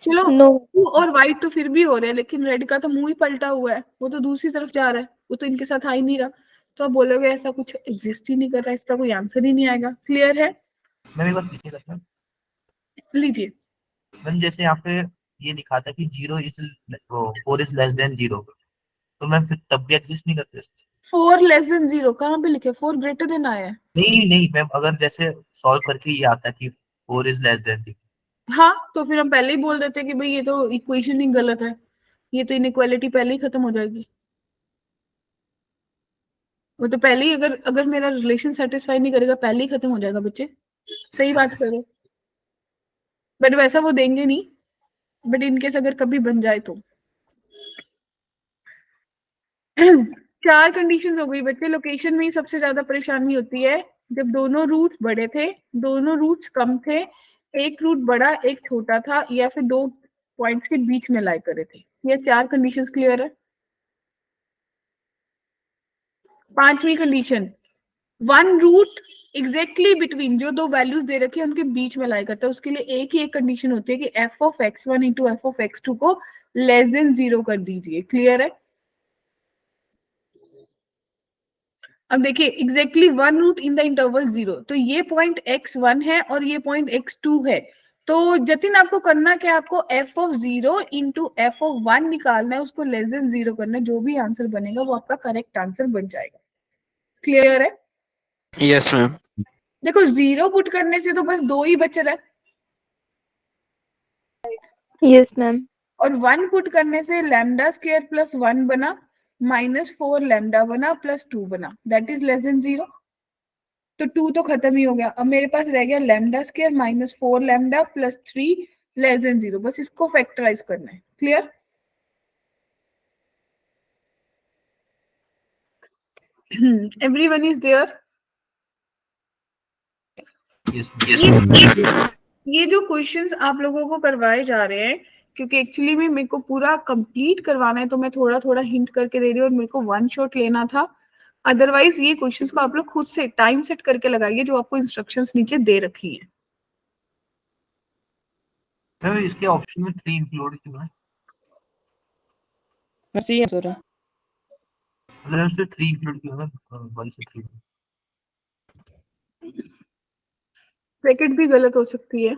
चलो नो ब्लू और व्हाइट तो फिर भी हो रहे हैं लेकिन रेड का तो मुंह ही पलटा हुआ है, वो तो दूसरी तरफ जा रहा है, वो तो इनके साथ आ ही नहीं रहा। तो आप बोलोगे ऐसा कुछ एग्जिस्ट ही नहीं कर रहा, इसका कोई आंसर ही नहीं आएगा। क्लियर है? मैम एक बार पीछे करना। लीजिए मैम जैसे यहाँ पे ये लिखा था कि 0 इज 4 इज लेस देन 0, तो मैम फिर तब भी एग्जिस्ट नहीं करते। 4 लेस देन 0 कहाँ पे लिखे? 4 ग्रेटर देन आया है। नहीं नहीं मैम, अगर जैसे सॉल्व करके ये आता है कि 4 इज लेस देन 0। हाँ तो फिर हम पहले ही बोल देते कि भाई ये तो इक्वेशन ही गलत है, ये तो इनइक्वालिटी पहले ही खत्म हो जाएगी। वो तो पहले ही अगर अगर मेरा रिलेशन सेटिस्फाई नहीं करेगा पहले ही खत्म हो जाएगा बच्चे। सही बात करो। बट वैसा वो देंगे नहीं, बट इनकेस अगर कभी बन जाए तो। 4 कंडीशंस हो गई बच्चे। लोकेशन में ही सबसे ज्यादा परेशानी होती है जब दोनों रूट्स बड़े थे, दोनों रूट्स कम थे, एक रूट बड़ा एक छोटा था, या फिर 2 पॉइंट्स के बीच में लाई करे थे। ये 4 कंडीशंस क्लियर है। 5वीं condition, one root exactly between, जो 2 वैल्यूज दे रखी है उनके बीच में लाई करता है। उसके लिए एक ही एक कंडीशन होती है कि F of x1 into F of x2 को लेस देन 0 कर दीजिए। क्लियर है। अब देखिए exactly one root in the interval 0, तो ये पॉइंट x1 है और ये पॉइंट x2 है। तो जतिन आपको करना क्या, आपको f of 0 into F of 1 निकालना है, उसको लेस देन 0 करना है। जो भी आंसर बनेगा वो आपका करेक्ट आंसर बन जाएगा। क्लियर है। Yes ma'am. देखो 0 पुट करने से तो बस 2 ही बच रहा है, यस मैम। और 1 पुट करने से लैम्डा स्क्वायर प्लस 1 बना, -4 लैम्डा बना प्लस 2 बना, दैट इज लेस देन 0। तो 2 तो खत्म ही हो गया। अब मेरे पास रह गया lambda square -4 lambda plus 3 less than 0। बस इसको फैक्टराइज करना है। Clear. Everyone is there. Yes, ये जो क्वेश्चंस आप लोगों को करवाए जा रहे हैं, क्योंकि एक्चुअली में मेरे को पूरा कंप्लीट करवाना है, तो मैं थोड़ा थोड़ा हिंट करके दे रही हूँ, और मेरे को वन शॉट लेना था। अदरवाइज ये क्वेश्चंस को आप लोग खुद से टाइम सेट करके लगाइए, जो आपको इंस्ट्रक्शंस नीचे दे रखी हैं। तो इसके ऑप्शन में 3 इंक्लूड क्यों है? सी आंसर है। मतलब उसमें 3 इंक्लूड क्यों है? 1 से 3। ब्रैकेट भी गलत हो सकती है।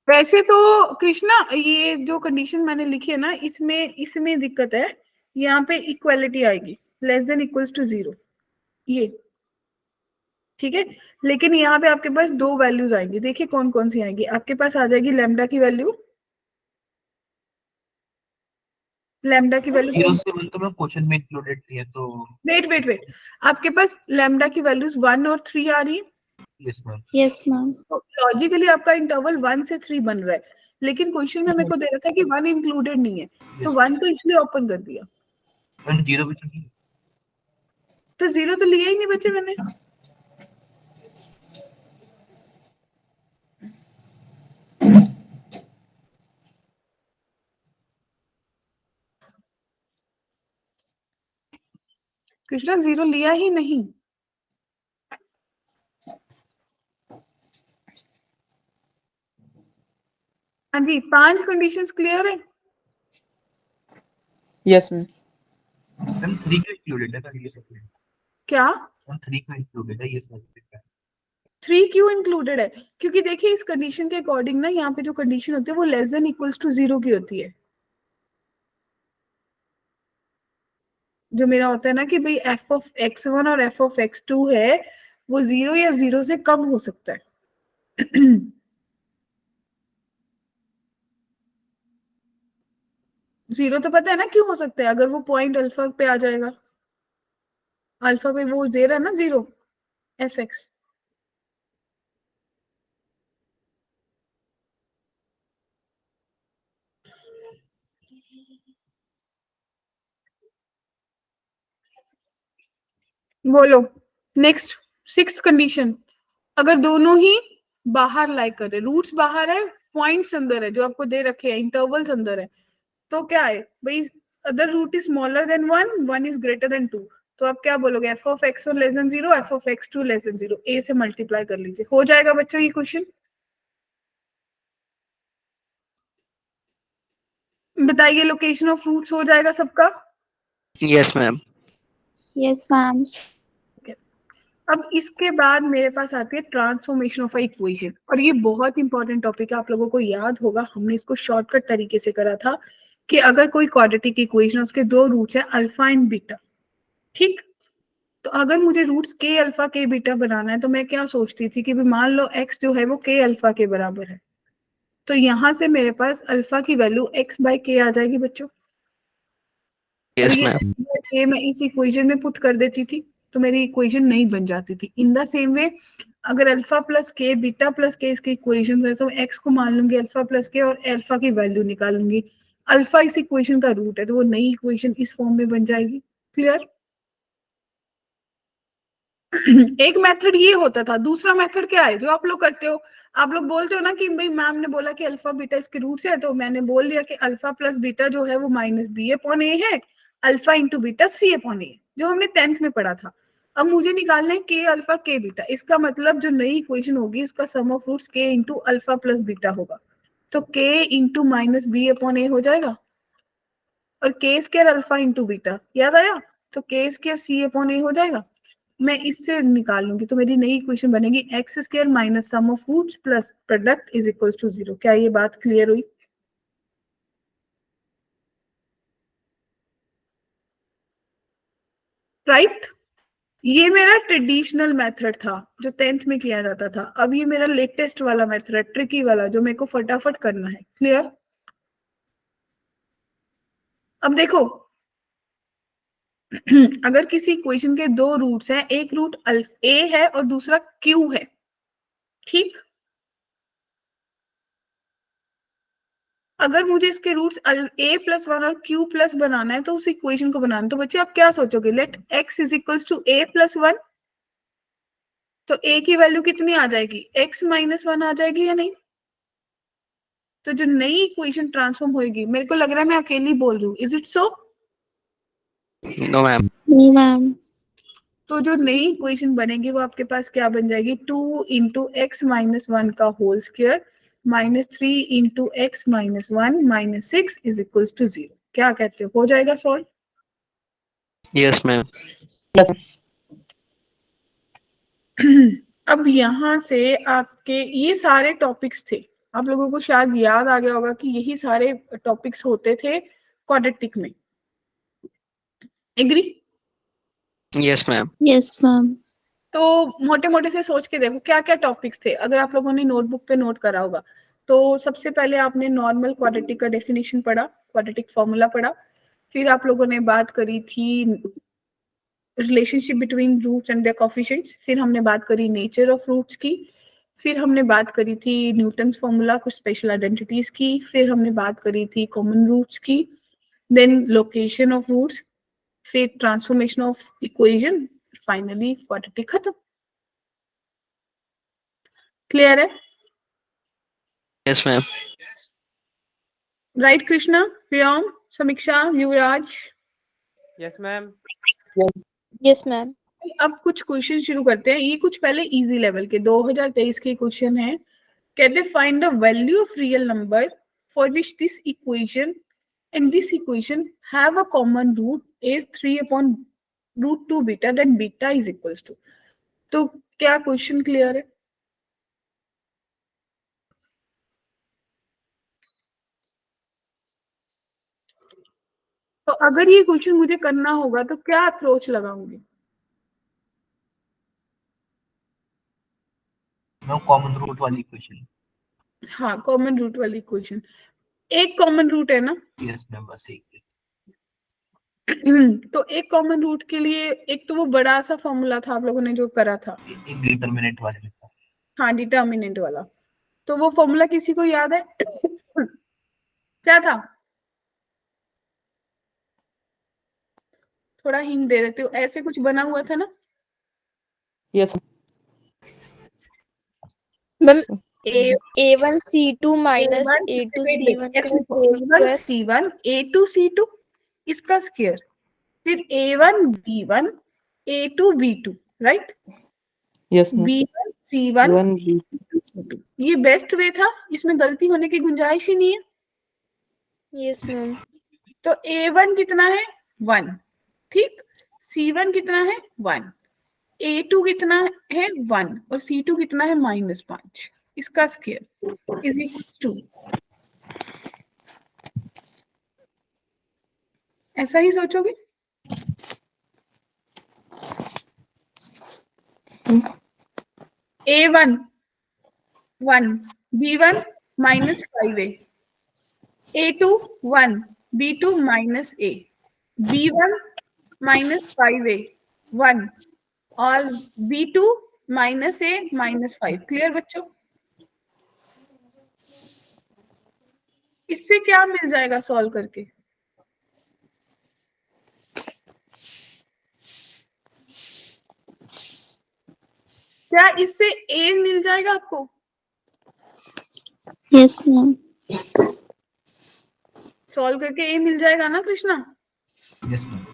वैसे तो कृष्णा ये जो कंडीशन मैंने लिखी है ना, इसमें दिक्कत है। यहाँ पे इक्वालिटी आएगी, लेस देन इक्वल्स टू 0, ये ठीक है। लेकिन यहाँ पे आपके पास 2 वैल्यूज आएंगी। देखिए कौन कौन सी आएंगी। आपके पास आ जाएगी लैम्डा की वैल्यू, लैम्डा की वैल्यू 0 से 1 तो मैं क्वेश्चन में इंक्लूडेड थी, तो वेट आपके पास लैम्डा की वैल्यूज 1 और 3 आ रही है। Yes ma'am. Yes ma'am. तो लॉजिकली आपका इंटरवल 1 से 3 बन रहा है, लेकिन क्वेश्चन में मेरे को दे रखा है कि 1 इंक्लूडेड नहीं है, तो 1 को इसलिए ओपन कर दिया। 0 भी तो नहीं। तो 0 तो लिया ही नहीं बच्चे मैंने। कृष्णा 0 लिया ही नहीं। हाँ जी, 5 कंडीशंस क्लियर है। Yes ma'am. मैम 3 का इंक्लूडेड है ना ये सब? क्या 3 का इंक्लूडेड है ये सब? 3 क्यों इंक्लूडेड है? क्योंकि देखिए इस कंडीशन के अकॉर्डिंग ना, यहाँ पे जो कंडीशन होती है वो लेस देन इक्वल्स टू 0 की होती है। जो मेरा होता है ना कि भाई एफ ऑफ x1 और एफ ऑफ x2 है, वो 0 या 0 से कम हो सकता है। 0 तो पता है ना क्यों हो सकता है, अगर वो पॉइंट अल्फा पे आ जाएगा। अल्फा पे वो जेर है ना 0 एफ एक्स। बोलो नेक्स्ट 6th कंडीशन। अगर दोनों ही बाहर लाई कर रहे, रूट्स बाहर है, पॉइंट्स अंदर है, जो आपको दे रखे हैं इंटरवल्स अंदर है, तो क्या है भाई, other root is smaller than 1 is greater than 2, तो आप क्या बोलोगे, F of x1 less than 0, F of x2 less than 0। A से मल्टीप्लाई कर लीजिए, हो जाएगा बच्चों ये क्वेश्चन। बताइए लोकेशन ऑफ रूट्स हो जाएगा सबका। Yes ma'am. Yes ma'am. अब इसके बाद मेरे पास आती है ट्रांसफॉर्मेशन ऑफ अ इक्वेशन, और ये बहुत इंपॉर्टेंट टॉपिक है। आप लोगों को याद होगा हमने इसको शॉर्टकट तरीके से करा था कि अगर कोई क्वाड्रेटिक इक्वेशन, उसके 2 रूट्स है अल्फा एंड बीटा, ठीक। तो अगर मुझे रूट्स के अल्फा के बीटा बनाना है, तो मैं क्या सोचती थी कि मान लो x जो है वो के अल्फा के बराबर है, तो यहां से मेरे पास अल्फा की वैल्यू x बाय के आ जाएगी बच्चों। यस और मैम। ये मैं इस इक्वेशन में पुट कर देती थी, तो मेरी इक्वेशन नहीं बन जाती थी। इन द सेम वे अगर अल्फा प्लस के बीटा प्लस के इसकी इक्वेशन है तो एक्स को मान लूंगी अल्फा प्लस के और अल्फा की वैल्यू निकाल लूंगी। अल्फा इस इक्वेशन का रूट है तो वो नई इक्वेशन इस फॉर्म में बन जाएगी। क्लियर? एक मेथड ये होता था। दूसरा मेथड क्या है जो आप लोग करते हो? आप लोग बोलते हो ना कि भाई मैम ने बोला कि अल्फा बीटा इसके रूट्स है, तो मैंने बोल दिया कि अल्फा प्लस बीटा जो है वो माइनस बी अपॉन ए है, alpha into beta C upon ए, जो हमने 10th में पढ़ा था। अब मुझे निकालना है के अल्फा के बीटा। इसका मतलब जो नई इक्वेशन होगी उसका सम ऑफ रूट्स के इंटू अल्फा प्लस बीटा होगा, तो के इंटू माइनस बी अपॉन ए हो जाएगा, और के स्क्वायर अल्फा इंटू बीटा याद आया, तो के स्क्वायर सी अपॉन ए हो जाएगा। मैं इससे निकाल लूंगी तो मेरी नई इक्वेशन बनेगी X square minus sum of roots plus product is equal to 0। क्या ये बात क्लियर हुई? राइट? ये मेरा ट्रेडिशनल मेथड था जो 10th में किया जाता था। अब ये मेरा लेटेस्ट वाला मेथड है, ट्रिकी वाला, जो मेरे को फटाफट करना है। क्लियर? अब देखो अगर किसी इक्वेशन के दो रूट्स हैं, एक रूट ए है और दूसरा क्यू है, ठीक? अगर मुझे इसके रूट्स a प्लस 1 और q प्लस बनाना है तो उस इक्वेशन को बनाना, तो बच्चे आप क्या सोचोगे? Let x is equals to a plus 1, तो a की वैल्यू कितनी आ जाएगी? x माइनस 1 आ जाएगी या नहीं? तो जो नई इक्वेशन ट्रांसफॉर्म होगी, मेरे को लग रहा है मैं अकेली बोल रही हूँ, is it so? No ma'am. नहीं मैम। तो जो नई इक्वेशन बनेगी वो आपके पास क्या बन जाएगी? 2 इंटू एक्स माइनस 1 का whole square minus 3 into X minus 1 minus 6 is equals to 0। क्या कहते हो, हो जाएगा सॉल्व? Yes ma'am. अब यहाँ से आपके ये सारे टॉपिक्स थे, आप लोगों को शायद याद आ गया होगा कि यही सारे टॉपिक्स होते थे क्वाड्रेटिक में। Agree? Yes ma'am. Yes ma'am. तो मोटे मोटे से सोच के देखो क्या क्या टॉपिक्स थे, अगर आप लोगों ने नोटबुक पे नोट करा होगा। तो सबसे पहले आपने नॉर्मल क्वाड्रेटिक का डेफिनेशन पढ़ा, क्वाड्रेटिक फॉर्मूला पढ़ा, फिर आप लोगों ने बात करी थी relationship between roots and their coefficients, फिर हमने बात करी नेचर ऑफ रूट्स की, फिर हमने बात करी थी न्यूटन्स फॉर्मूला, कुछ स्पेशल आइडेंटिटीज की, फिर हमने बात करी थी कॉमन रूट्स की, देन लोकेशन ऑफ रूट्स, फिर transformation of equation, finally quadratic खत्म। क्लियर है? Yes ma'am. Right Krishna, Vyom, Samiksha, Yuvraj? Yes ma'am. Yes ma'am. अब कुछ क्वेश्चन शुरू करते हैं। ये कुछ पहले इजी लेवल के 2023 के क्वेश्चन है। कहते find the value of real number for which this equation and this equation have a common root is 3 upon root 2 beta, then beta is equals to. तो क्या क्वेश्चन क्लियर है? तो अगर ये क्वेश्चन मुझे करना होगा तो क्या अप्रोच लगाऊंगी? कॉमन रूट वाली इक्वेशन। हाँ, कॉमन रूट वाली इक्वेशन। एक कॉमन रूट है ना? यस मैम, बस एक। तो एक कॉमन रूट के लिए एक तो वो बड़ा सा फॉर्मूला था आप लोगों ने जो करा था, एक डिटरमिनेंट वाले में था। हाँ डिटर्मिनेंट वाला। तो वो फॉर्मूला किसी को याद है? क्या था? थोड़ा हिंट दे देते हो, ऐसे कुछ बना हुआ था ना? Yes ma'am A1 C2 minus A2 C1 A1 C1 A2 C2 इसका स्क्वायर, फिर A1 B1 A2 B2, right? Yes B1 C1 C2। ये बेस्ट वे था, इसमें गलती होने की गुंजाइश ही नहीं है। Yes ma'am. तो A1 कितना है? 1, ठीक। C1 कितना है? 1। A2 कितना है? 1। और C2 कितना है? -5। इसका स्क्वायर इज इक्वल टू, ऐसा ही सोचोगे? A1 1 B1 -5A, A2 1 B2 -A, B1 -5A 1 और B2 -a -5। क्लियर बच्चों? इससे क्या मिल जाएगा सॉल्व करके? क्या इससे a मिल जाएगा आपको? Yes ma'am. सॉल्व करके a मिल जाएगा ना कृष्णा? Yes ma'am.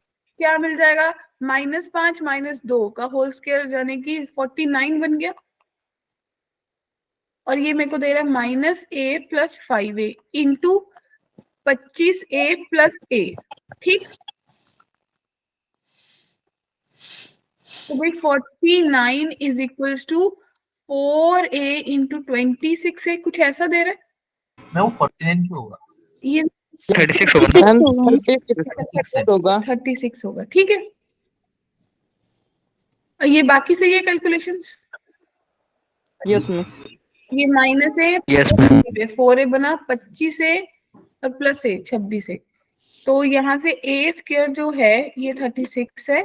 क्या मिल जाएगा? -5 - 2 का होल स्क्वायर यानी कि 49 बन गया। और ये मेरे को दे रहा है -a + 5a into 25a + a। ठीक, तो भाई 49 is equals to 4a into 26a, कुछ ऐसा दे रहा है। मैं वो 49 क्यों होगा? ये 36 होगा मैम होगा। 36 होगा। 36 होगा। ठीक है, और ये बाकी सही है कैलकुलेशंस? Yes ma'am. ये -a यस मैम। 4a बना 25a और +a 26a। तो यहाँ से a स्क्वायर जो है ये 36 है,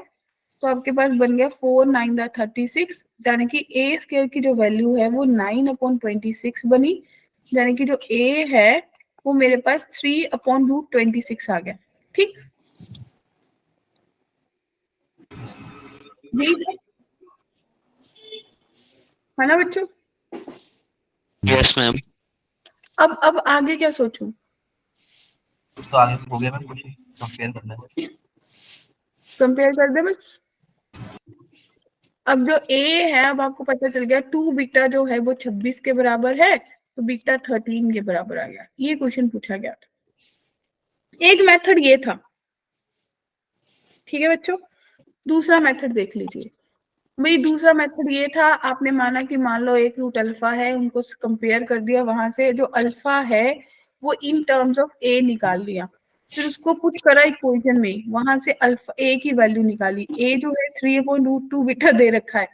तो आपके पास बन गया 4 9 36, यानी कि a स्क्वायर की जो वैल्यू है वो 9/26 बनी, यानी कि जो a है वो मेरे पास 3/√26 आ गया। ठीक, यही है ना बच्चों? Yes ma'am. अब आगे क्या सोचूं? तो आगे हो गया मैम, क्वेश्चन कंपेयर करना है। कंपेयर कर दे बस। अब जो a है, अब आपको पता चल गया 2 बीटा जो है वो 26 के बराबर है, तो बीटा 13 के बराबर आ गया। ये क्वेश्चन पूछा गया था। एक मेथड ये था, ठीक है बच्चों। दूसरा मेथड देख लीजिए। भाई दूसरा मेथड ये था, आपने माना कि मान लो एक रूट अल्फा है, उनको कंपेयर कर दिया, वहां से जो अल्फा है वो इन टर्म्स ऑफ a निकाल लिया, फिर उसको पुट करा इक्वेशन में, वहां से अल्फा a की वैल्यू निकाली। a जो है 3/√2 बीटा दे रखा है,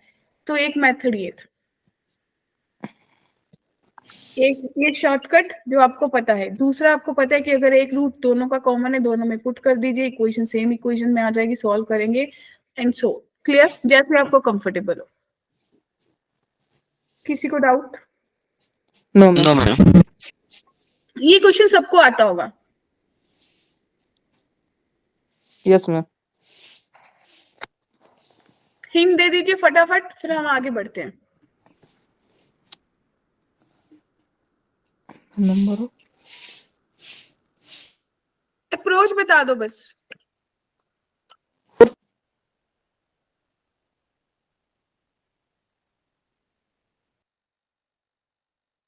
तो एक मेथड ये था। एक ये शॉर्टकट जो आपको पता है। दूसरा आपको पता है कि अगर एक रूट दोनों का कॉमन है, दोनों में पुट कर दीजिए, इक्वेशन सेम इक्वेशन में आ जाएगी, सॉल्व करेंगे एंड सो। क्लियर? जैसे आपको कंफर्टेबल हो। किसी को doubt? No ma'am. No ma'am. ये क्वेश्चन सबको आता होगा। Yes ma'am. हिंट दे दीजिए फटाफट, फिर हम आगे बढ़ते हैं। नंबर अप्रोच बता दो बस।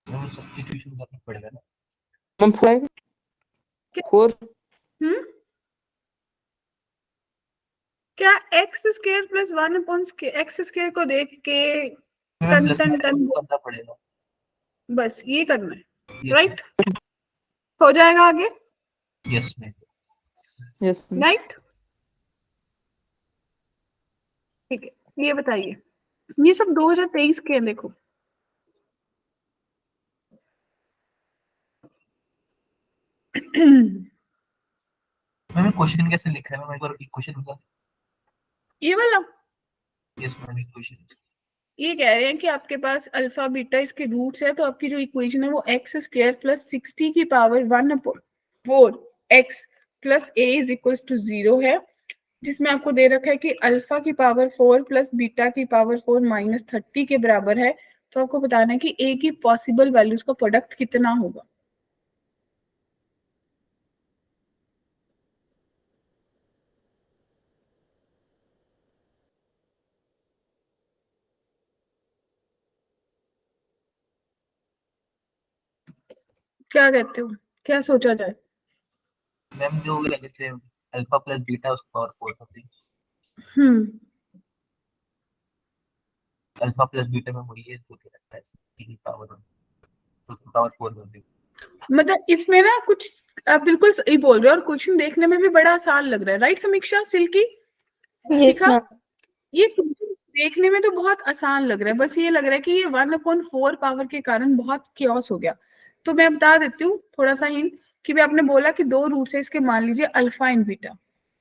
मैम सब्स्टिट्यूशन करना पड़ेगा ना। मैम 4 क्या x स्क्वायर प्लस 1/x² को देख के मैम टन टन टन करना पड़ेगा। बस ये करना है, Yes, राइट? हो जाएगा आगे, yes ma'am. Yes ma'am. Right? ठीक है, ये बताइए, ये सब 2023 के हैं, देखो। मैम क्वेश्चन कैसे लिखा है? मैम एक बार क्वेश्चन बता। ये वाला यस मैम क्वेश्चन। ये कह रहे हैं कि आपके पास अल्फा बीटा इसके रूट्स है, तो आपकी जो इक्वेशन है वो x² + 60 की पावर 1/4x + a = 0 है, जिसमें आपको दे रखा है कि अल्फा की पावर 4 + बीटा की पावर 4 - 30 के बराबर है। तो आपको बताना है कि a की पॉसिबल वैल्यूज का प्रोडक्ट कितना होगा। क्या कहते हो, क्या सोचा जाए? मैम जो क्या कहते हैं अल्फा प्लस बीटा उसकी power 4 something. Alpha plus beta में वही है जो लगता है की पावर 1 उसकी पावर 4 समथिंग। मतलब इसमें ना कुछ आप बिल्कुल सही बोल रहे हो, और क्वेश्चन देखने में भी बड़ा आसान लग रहा है, राइट समीक्षा सिल्की? यस ठीक है, मैम। ये क्वेश्चन देखने में तो बहुत आसान लग रहा है, बस ये लग रहा है कि ये 1/4 पावर के कारण बहुत क्योस हो गया। तो मैं बता देती हूँ थोड़ा सा हिंट, कि भी आपने बोला कि 2 रूट है इसके, मान लीजिए अल्फा एंड बीटा।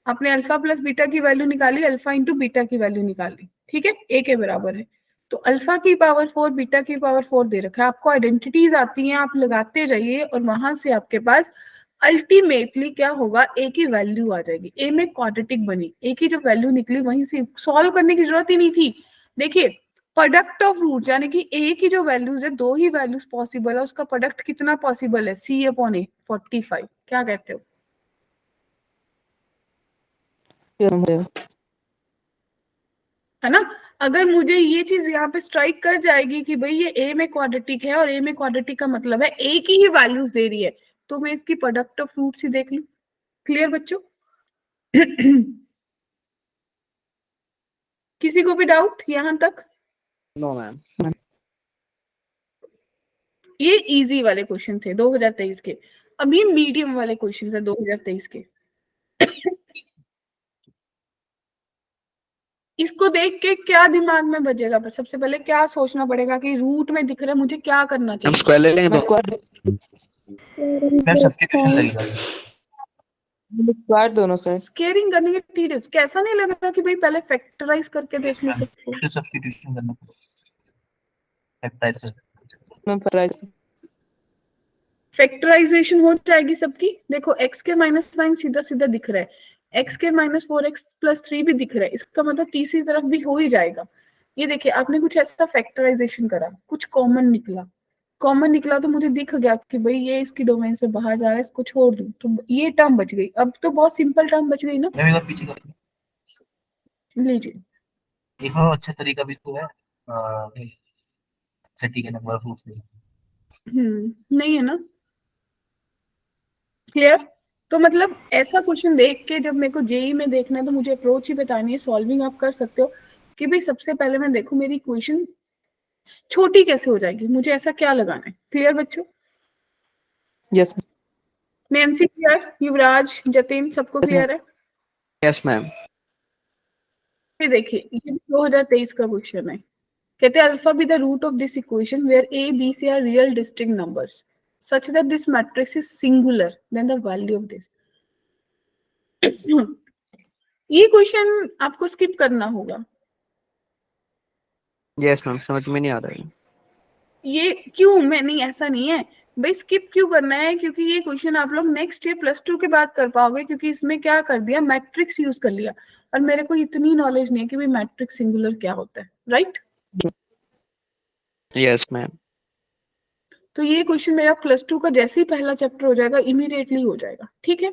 आपने अल्फा प्लस बीटा की वैल्यू निकाली, अल्फा इंटू बीटा की वैल्यू निकाली, ठीक है, a के बराबर है। तो अल्फा की पावर 4 बीटा की पावर 4 दे रखा है, आपको आइडेंटिटीज आती हैं, आप लगाते जाइए और वहां से आपके पास अल्टीमेटली क्या होगा, ए की वैल्यू आ जाएगी। ए में क्वाड्रेटिक बनी, ए की जो वैल्यू निकली वहीं से सॉल्व करने की जरूरत ही नहीं थी। देखिए प्रोडक्ट ऑफ रूट यानी कि ए की जो वैल्यूज है, दो ही वैल्यूज पॉसिबल है, उसका प्रोडक्ट कितना पॉसिबल है, सी अपॉन ए 45। क्या कहते हो? yes मैम, हो जाएगा। है ना? अगर मुझे ये चीज यहाँ पे स्ट्राइक कर जाएगी कि भाई ये ए में क्वाड्रेटिक है और ए में क्वाड्रेटिक का मतलब है ए की ही वैल्यूज दे रही है, तो मैं इसकी प्रोडक्ट ऑफ रूट्स ही देख लूं। क्लियर बच्चों? किसी को भी डाउट यहां तक? No ma'am. ये इजी वाले क्वेश्चन थे 2023 के। अब ये मीडियम वाले क्वेश्चन है 2023 के। इसको देख के क्या दिमाग में बजेगा? सबसे पहले क्या सोचना पड़ेगा कि रूट में दिख रहा है, मुझे क्या करना हम चाहिए? स्क्वायर ले लेंगे मैं तो स्क्वायर मैम सब्स्टिट्यूशन लगेगा। स्क्वायर दोनों साइड। स्केयरिंग करने के टीडियस कैसा नहीं लग रहा कि भाई पहले फैक्टराइज करके देख लो सबको। फिर सब्स्टिट्यूशन करना फैक्टराइज मैं प्राइस फैक्टराइजेशन हो जाएगी सबकी। देखो x के माइनस साइन सीधा सीधा दिख रहा है, x के माइनस 4x प्लस 3 भी दिख रहा है, इसका मतलब तीसरी तरफ भी हो ही जाएगा। ये देखिए आपने कुछ ऐसा फैक्टराइजेशन करा, कुछ कॉमन निकला, कॉमन निकला तो मुझे दिख गया कि भाई ये इसकी डोमेन से बाहर जा रहा है, इसको छोड़ दूं तो ये टर्म बच गई। अब तो बहुत सिंपल टर्म बच गई ना। मैं एक बार पीछे कर लीजिए एक और अच्छा तरीका भी तो है। अच्छा ठीक है, नंबर ऑफ रूट्स नहीं है ना? क्लियर? तो मतलब ऐसा क्वेश्चन देख के जब मेरे को जेई में देखना है तो मुझे अप्रोच ही बतानी है। सॉल्विंग आप कर सकते हो कि भाई सबसे पहले मैं देखूं मेरी इक्वेशन छोटी कैसे हो जाएगी, मुझे ऐसा क्या लगाना है। क्लियर बच्चों? Yes Nancy clear? Yuvraj, Jatin, सबको क्लियर है? Yes ma'am. फिर देखिए ये 2023 का क्वेश्चन है, कहते हैं alpha be the root of this equation where A B C are real distinct numbers such that this matrix is singular then the value of this। ये क्वेश्चन आपको स्किप करना होगा। यस मैम, समझ में नहीं आ रहा है। ये क्यों? मैं नहीं, ऐसा नहीं है भाई, स्किप क्यों करना है? क्योंकि ये क्वेश्चन आप लोग नेक्स्ट ईयर +2 के बाद कर पाओगे, क्योंकि इसमें क्या कर दिया, मैट्रिक्स यूज कर लिया, और मेरे को इतनी नॉलेज नहीं है कि भाई मैट्रिक्स सिंगुलर क्या होता है। राइट? Yes ma'am. तो ये क्वेश्चन मेरा +2 का जैसे ही पहला चैप्टर हो जाएगा इमीडिएटली हो जाएगा। ठीक है?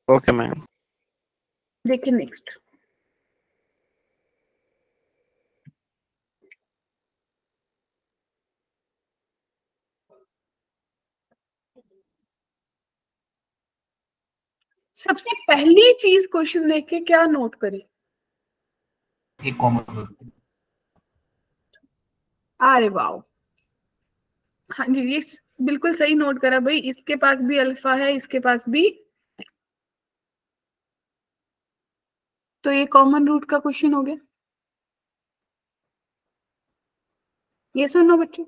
Okay ma'am. देखिए नेक्स्ट, सबसे पहली चीज क्वेश्चन देख के क्या नोट करी? एक कॉमन। अरे वाह, हाँ जी, ये बिल्कुल सही नोट करा भाई। इसके पास भी अल्फा है, इसके पास भी, तो ये कॉमन रूट का क्वेश्चन हो गया। ये सुनो बच्चों,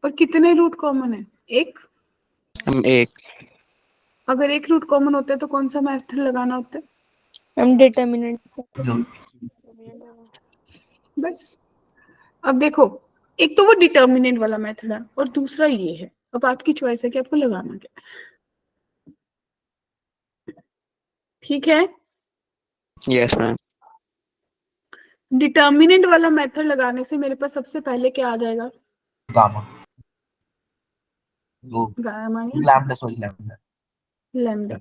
और कितने रूट कॉमन है? एक। एक। अगर एक रूट कॉमन होता है तो कौन सा मेथड लगाना होता है? हम डिटर्मिनेंट। बस अब देखो, एक तो वो डिटर्मिनेंट वाला मेथड है और दूसरा ये है। अब आपकी चॉइस है कि आपको लगाना क्या। ठीक है? Yes ma'am. डिटर्मिनेंट वाला मेथड लगाने से मेरे पास सबसे पहले क्या आ जाएगा? गामा। वो गामा या लैम्डा, सॉरी लैम्डा। लैम्डा।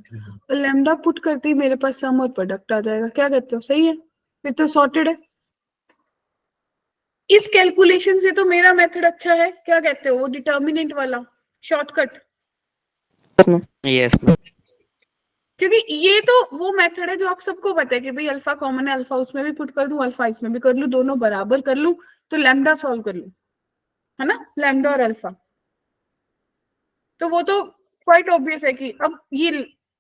और लैम्डा पुट करते ही मेरे पास सम और प्रोडक्ट आ जाएगा। क्या कहते हो? सही है? फिर तो सॉर्टेड है। इस कैलकुलेशन से तो मेरा मेथड अच्छा है। क्या कहते हो? वो डिटर्मिनेंट वाला शॉर्टकट। Yes ma'am. क्योंकि ये तो वो मेथड है जो आप सबको पता है कि भाई अल्फा कॉमन है, अल्फा उसमें भी पुट कर दूं, अल्फा इसमें भी कर लूं, दोनों बराबर कर लूं तो लैम्डा सॉल्व कर लूं, है ना? लैम्डा और अल्फा, तो वो तो क्वाइट ऑब्वियस है कि अब ये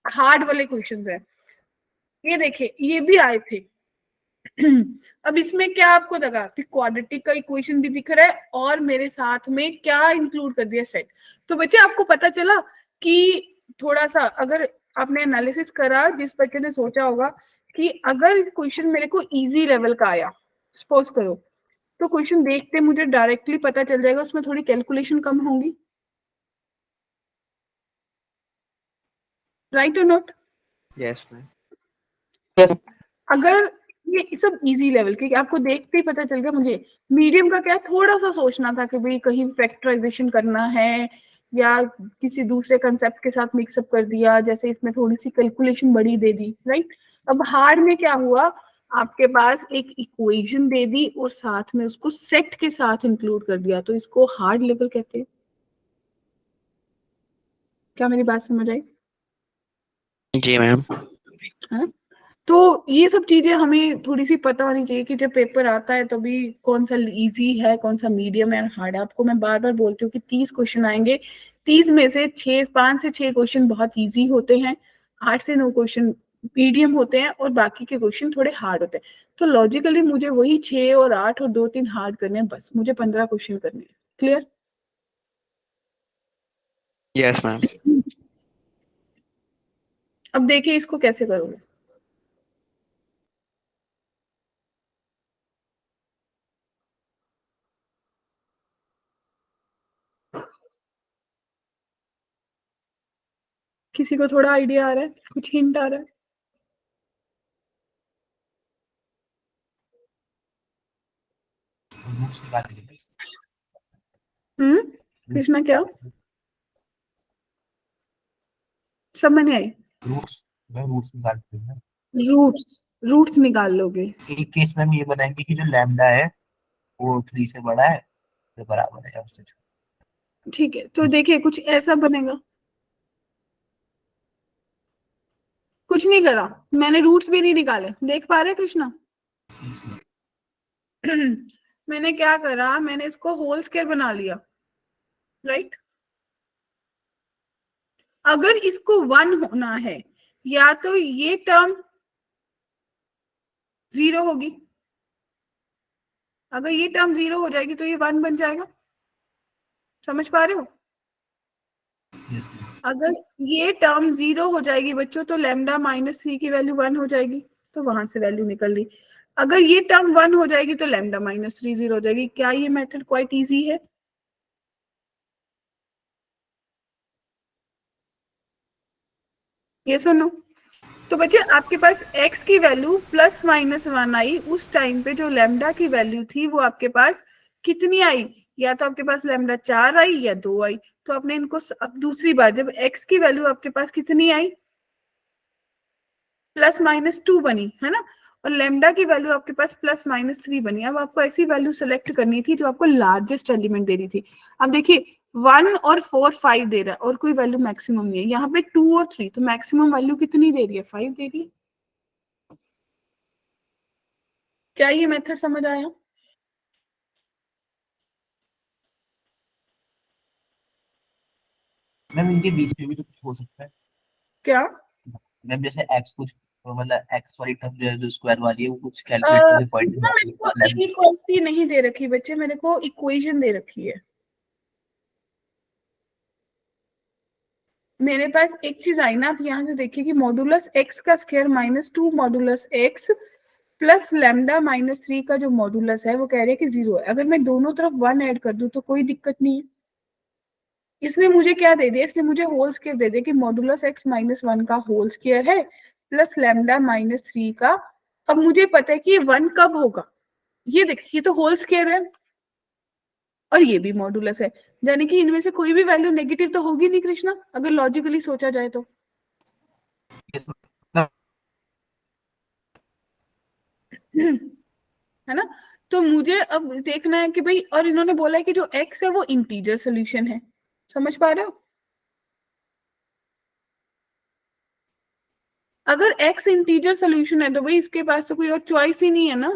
हार्ड वाले क्वेश्चंस है। ये देखिए ये भी आए थे। अब इसमें क्या आपको लगा कि क्वाड्रेटिक का इक्वेशन भी दिख रहा है और मेरे साथ में क्या इंक्लूड कर दिया, सेट। तो बच्चे आपको पता चला कि थोड़ा सा अगर आपने एनालिसिस करा, जिस बच्चे ने सोचा होगा कि अगर क्वेश्चन मेरे को इजी लेवल का आया, सपोज करो, तो क्वेश्चन देखते मुझे डायरेक्टली पता चल जाएगा, उसमें थोड़ी कैलकुलेशन कम होंगी, राइट और not? Yes, ma'am. Yes, ma'am. अगर ये सब इजी लेवल के, आपको देखते ही पता चल गया, मुझे मीडियम का क्या थोड़ा सा सोचना था कि भाई कहीं फैक्टराइजेशन करना है या किसी दूसरे कंसेप्ट के साथ मिक्सअप कर दिया, जैसे इसमें थोड़ी सी कैलकुलेशन बड़ी दे दी, राइट? अब हार्ड में क्या हुआ, आपके पास एक इक्वेशन दे दी और साथ में उसको सेट के साथ इंक्लूड कर दिया, तो इसको हार्ड लेवल कहते हैं। क्या मेरी बात समझ आई? जी मैम। हाँ? तो ये सब चीजें हमें थोड़ी सी पता होनी चाहिए कि जब पेपर आता है तभी कौन सा इजी है, कौन सा मीडियम है, हार्ड है। आपको मैं बार बार बोलती हूँ कि 30 क्वेश्चन आएंगे, 30 में से 5 से 6 क्वेश्चन बहुत इजी होते हैं, 8 से 9 क्वेश्चन मीडियम होते हैं और बाकी के क्वेश्चन थोड़े हार्ड होते हैं। तो लॉजिकली मुझे वही 6 और 8 और 2-3 हार्ड करने हैं, बस मुझे 15 क्वेश्चन करने हैं। क्लियर? Yes ma'am. अब देखिए इसको कैसे करोगे। किसी को थोड़ा आइडिया आ रहा है, कुछ हिंट आ रहा है? रूट्स निकाल के कृष्णा क्या समझ नहीं आई? रूट्स निकालते हैं। रूट्स निकाल लोगे? एक केस में हम ये बनाएंगे कि जो लैम्डा है वो 3 से बड़ा है, तो बराबर है या उससे छोटा। ठीक है, तो देखिए कुछ ऐसा बनेगा। कुछ नहीं करा मैंने, रूट्स भी नहीं निकाले, देख पा रहे कृष्णा? मैंने क्या करा, मैंने इसको होल स्क्वायर बना लिया, राइट? अगर इसको 1 होना है या तो ये टर्म 0 होगी, अगर ये टर्म 0 हो जाएगी तो ये 1 बन जाएगा। समझ पा रहे हो? Yes, अगर ये टर्म 0 हो जाएगी बच्चों तो लैम्डा -3 की वैल्यू 1 हो जाएगी, तो वहां से वैल्यू निकल ली। अगर ये टर्म 1 हो जाएगी तो लैम्डा -3 0 हो जाएगी। क्या ये मेथड क्वाइट इजी है? ये सुनो, तो बच्चे आपके पास x की वैल्यू ±1 आई, उस टाइम पे जो लैम्डा की वैल्यू थी वो आपके पास कितनी आई? या तो आपके पास लैम्डा 4 आई या 2 आई। तो आपने इनको अब दूसरी बार जब x की वैल्यू आपके पास कितनी आई, ±2 बनी है ना, और लैम्डा की वैल्यू आपके पास ±3 बनी। अब आपको ऐसी वैल्यू सेलेक्ट करनी थी जो आपको लार्जेस्ट एलिमेंट दे रही थी। अब देखिए 1 और 4 5 दे रहा है और कोई वैल्यू मैक्सिमम नहीं है, यहाँ पे 2 और 3, तो मैक्सिमम वैल्यू कितनी दे रही है? 5 दे रही है। क्या ये मेथड समझ आया? मैम इनके बीच में भी तो कुछ हो सकता है। क्या? मैम जैसे x कुछ मतलब x वाली टर्म जो है जो स्क्वायर वाली है वो कुछ कैलकुलेट करके पॉइंट ना मेरे को इनइक्वालिटी नहीं दे रखी बच्चे, मेरे को इक्वेशन दे रखी है। मेरे पास एक चीज आई ना, आप यहाँ से देखिए कि मॉडुलस x का square -2 modulus x plus lambda -3 का जो मॉडुलस है वो कह रहे हैं कि 0 है। अगर मैं दोनों तरफ 1 ऐड कर दूं तो कोई दिक्कत नहीं है। इसने मुझे क्या दे दिया, इसने मुझे होल स्क्वायर दे दिया कि मॉडुलस x -1 का होल स्क्वायर है प्लस लैम्डा -3 का। अब मुझे पता है कि ये 1 कब होगा, ये देख, ये तो होल स्क्वायर है और ये भी मॉडुलस है, यानी कि इनमें से कोई भी वैल्यू नेगेटिव तो होगी नहीं कृष्णा, अगर लॉजिकली सोचा जाए तो। है ना? तो मुझे अब देखना है कि भाई, और इन्होंने बोला है कि जो x है वो इंटीजर सोल्यूशन है। समझ पा रहे हो? अगर x इंटीजर सोल्यूशन है तो भाई इसके पास तो कोई और चॉइस ही नहीं है ना।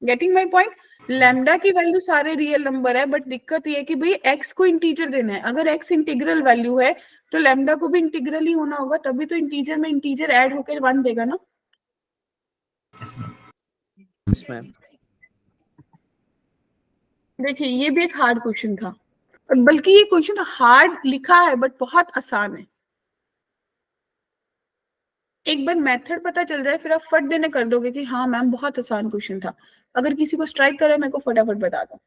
Getting my point? लैम्डा की वैल्यू सारे रियल नंबर है, बट दिक्कत ये है कि भाई x को इंटीजर देना है। अगर x इंटीग्रल वैल्यू है तो लैम्डा को भी इंटीग्रल ही होना होगा, तभी तो इंटीजर में इंटीजर ऐड होकर 1 देगा ना। Yes, ma'am. देखिए ये भी एक हार्ड क्वेश्चन था, बल्कि ये क्वेश्चन हार्ड लिखा है बट बहुत आसान है। एक बार मेथड पता चल जाए फिर आप फट देने कर दोगे कि हाँ मैम बहुत आसान क्वेश्चन था। अगर किसी को स्ट्राइक करे मेरे को फटाफट बता दो।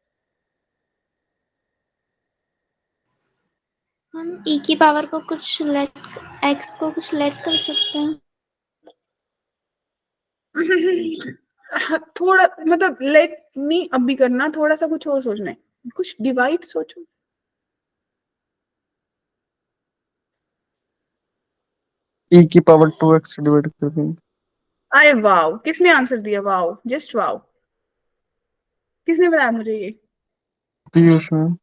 हम e की पावर को कुछ लेट x को कुछ लेट कर सकते हैं। थोड़ा मतलब लेट नहीं अभी करना, थोड़ा सा कुछ और सोचना है, कुछ डिवाइड सोचो। e की पावर 2x डिवाइड कर देंगे। अरे वाओ, किसने आंसर दिया? Wow, just wow. किसने बताया मुझे ये? पीयूष मैम।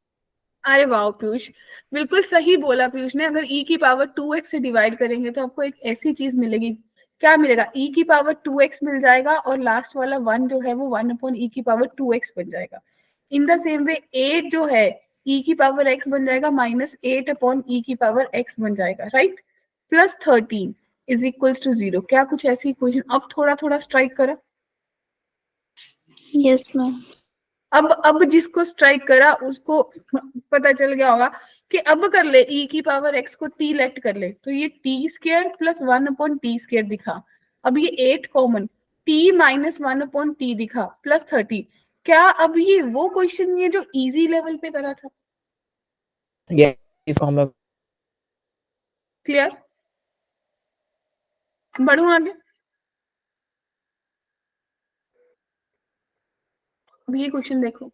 अरे वाह पीयूष, बिल्कुल सही बोला पीयूष ने। अगर e की पावर 2x से डिवाइड करेंगे तो आपको एक ऐसी चीज मिलेगी। क्या मिलेगा? e की पावर 2x मिल जाएगा और लास्ट वाला 1 जो है वो 1/e की पावर 2x बन जाएगा। इन द सेम वे 8 जो है e की पावर x बन जाएगा -8/e की पावर x बन जाएगा, right. Plus 13 is equals to 0। क्या कुछ ऐसी इक्वेशन अब थोड़ा थोड़ा स्ट्राइक करा? Yes ma'am. अब जिसको स्ट्राइक करा उसको पता चल गया होगा कि अब कर ले e की पावर x को t लेट कर ले तो ये t² प्लस 1/t² दिखा। अब ये 8 कॉमन, t माइनस 1/t दिखा प्लस 30। क्या अब ये वो क्वेश्चन ये जो इजी लेवल पे करा था? ये फॉर्म में क्लियर? बढ़ू आगे। अब ये क्वेश्चन देखो,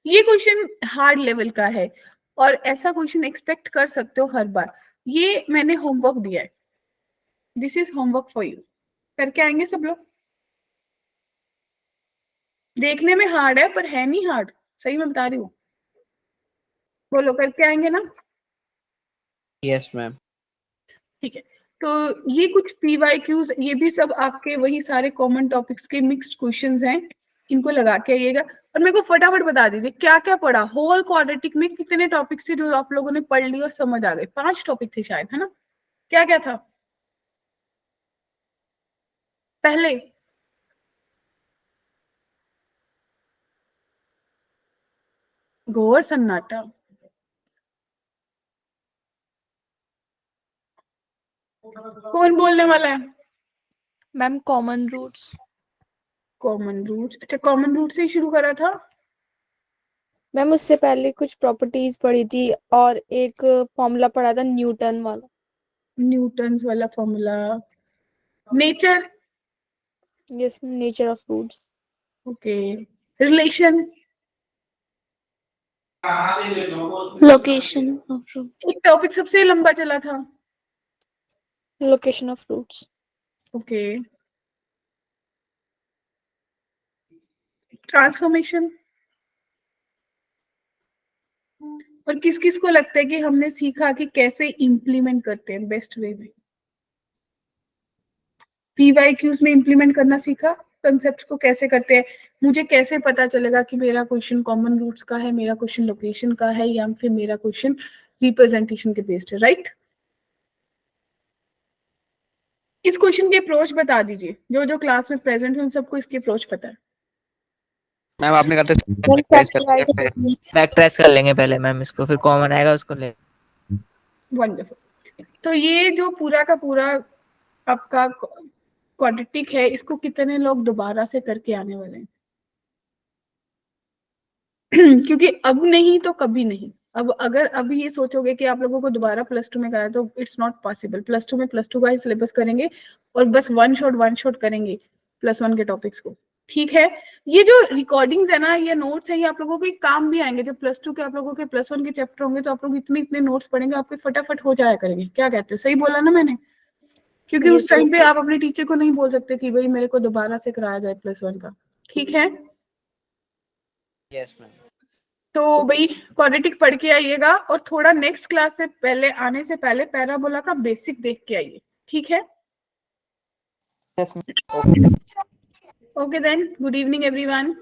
ये क्वेश्चन हार्ड लेवल का है और ऐसा क्वेश्चन एक्सपेक्ट कर सकते हो हर बार। ये मैंने होमवर्क दिया है, this is homework for you. करके आएंगे सब लोग? देखने में हार्ड है पर है नहीं हार्ड, सही मैं बता रही हूँ। बोलो, करके आएंगे ना? Yes ma'am. ठीक है, तो ये कुछ PYQs, ये भी सब आपके वही सारे कॉमन टॉपिक्स के मिक्स्ड क्वेश्चंस हैं, इनको लगा के आइएगा। और मेरे को फटाफट बता दीजिए क्या क्या पढ़ा। होल क्वाड्रेटिक में कितने टॉपिक्स थे जो आप लोगों ने पढ़ लिए और समझ आ गए? 5 टॉपिक थे शायद, है ना? क्या क्या था पहले? घोर सन्नाटा। कौन बोलने वाला है? Ma'am common roots. Common roots? अच्छा, कॉमन रूट से ही शुरू करा था। मैम उससे पहले कुछ प्रॉपर्टीज पढ़ी थी और एक फॉर्मूला पढ़ा था न्यूटन वाला। न्यूटन्स वाला formula. Nature? Yes, nature of roots. Okay. Relation? Location of root. एक टॉपिक सबसे लंबा चला था। Location of roots. Okay. Transformation? और किस किस को लगता है कि हमने सीखा कि कैसे इंप्लीमेंट करते हैं बेस्ट वे में? PYQs में इंप्लीमेंट करना सीखा, कंसेप्ट को कैसे करते हैं। मुझे कैसे पता चलेगा कि मेरा क्वेश्चन कॉमन रूट्स का है, मेरा क्वेश्चन लोकेशन का है, या फिर मेरा क्वेश्चन रिप्रेजेंटेशन के बेस्ड है, राइट? इस क्वेश्चन की अप्रोच बता दीजिए, जो जो क्लास में प्रेजेंट है उन सबको इसकी अप्रोच पता है। मैम आपने कहा था बैक ट्रेस कर लेंगे पहले मैम इसको, फिर कॉमन आएगा उसको ले। वंडरफुल। तो ये जो पूरा का पूरा आपका क्वाड्रेटिक है, इसको कितने लोग दोबारा से करके आने वाले हैं? क्योंकि अब नहीं तो कभी नहीं। अब अगर अभी ये सोचोगे कि आप लोगों को दोबारा +2 में कराए तो इट्स नॉट पॉसिबल। +2 में +2 का ही सिलेबस करेंगे और बस वन शॉट करेंगे +1 के टॉपिक्स को, ठीक है? ये जो रिकॉर्डिंग्स है ना, ये नोट्स है, ये आप लोगों के काम भी आएंगे। जब +2 के आप लोगों के +1 के चैप्टर होंगे तो आप लोग इतने नोट्स पढ़ेंगे, आपके फटाफट हो जाया करेंगे। क्या कहते हो? सही बोला ना मैंने? क्योंकि उस टाइम पे आप अपने टीचर को नहीं बोल सकते कि भाई मेरे को दोबारा से कराया जाए +1 का, ठीक है? Yes ma'am. तो भाई क्वाड्रेटिक पढ़ के आइएगा और थोड़ा नेक्स्ट क्लास से पहले आने से पहले पैराबोला का बेसिक देख के आइए, ठीक है? Yes ma'am. Okay then, good evening everyone.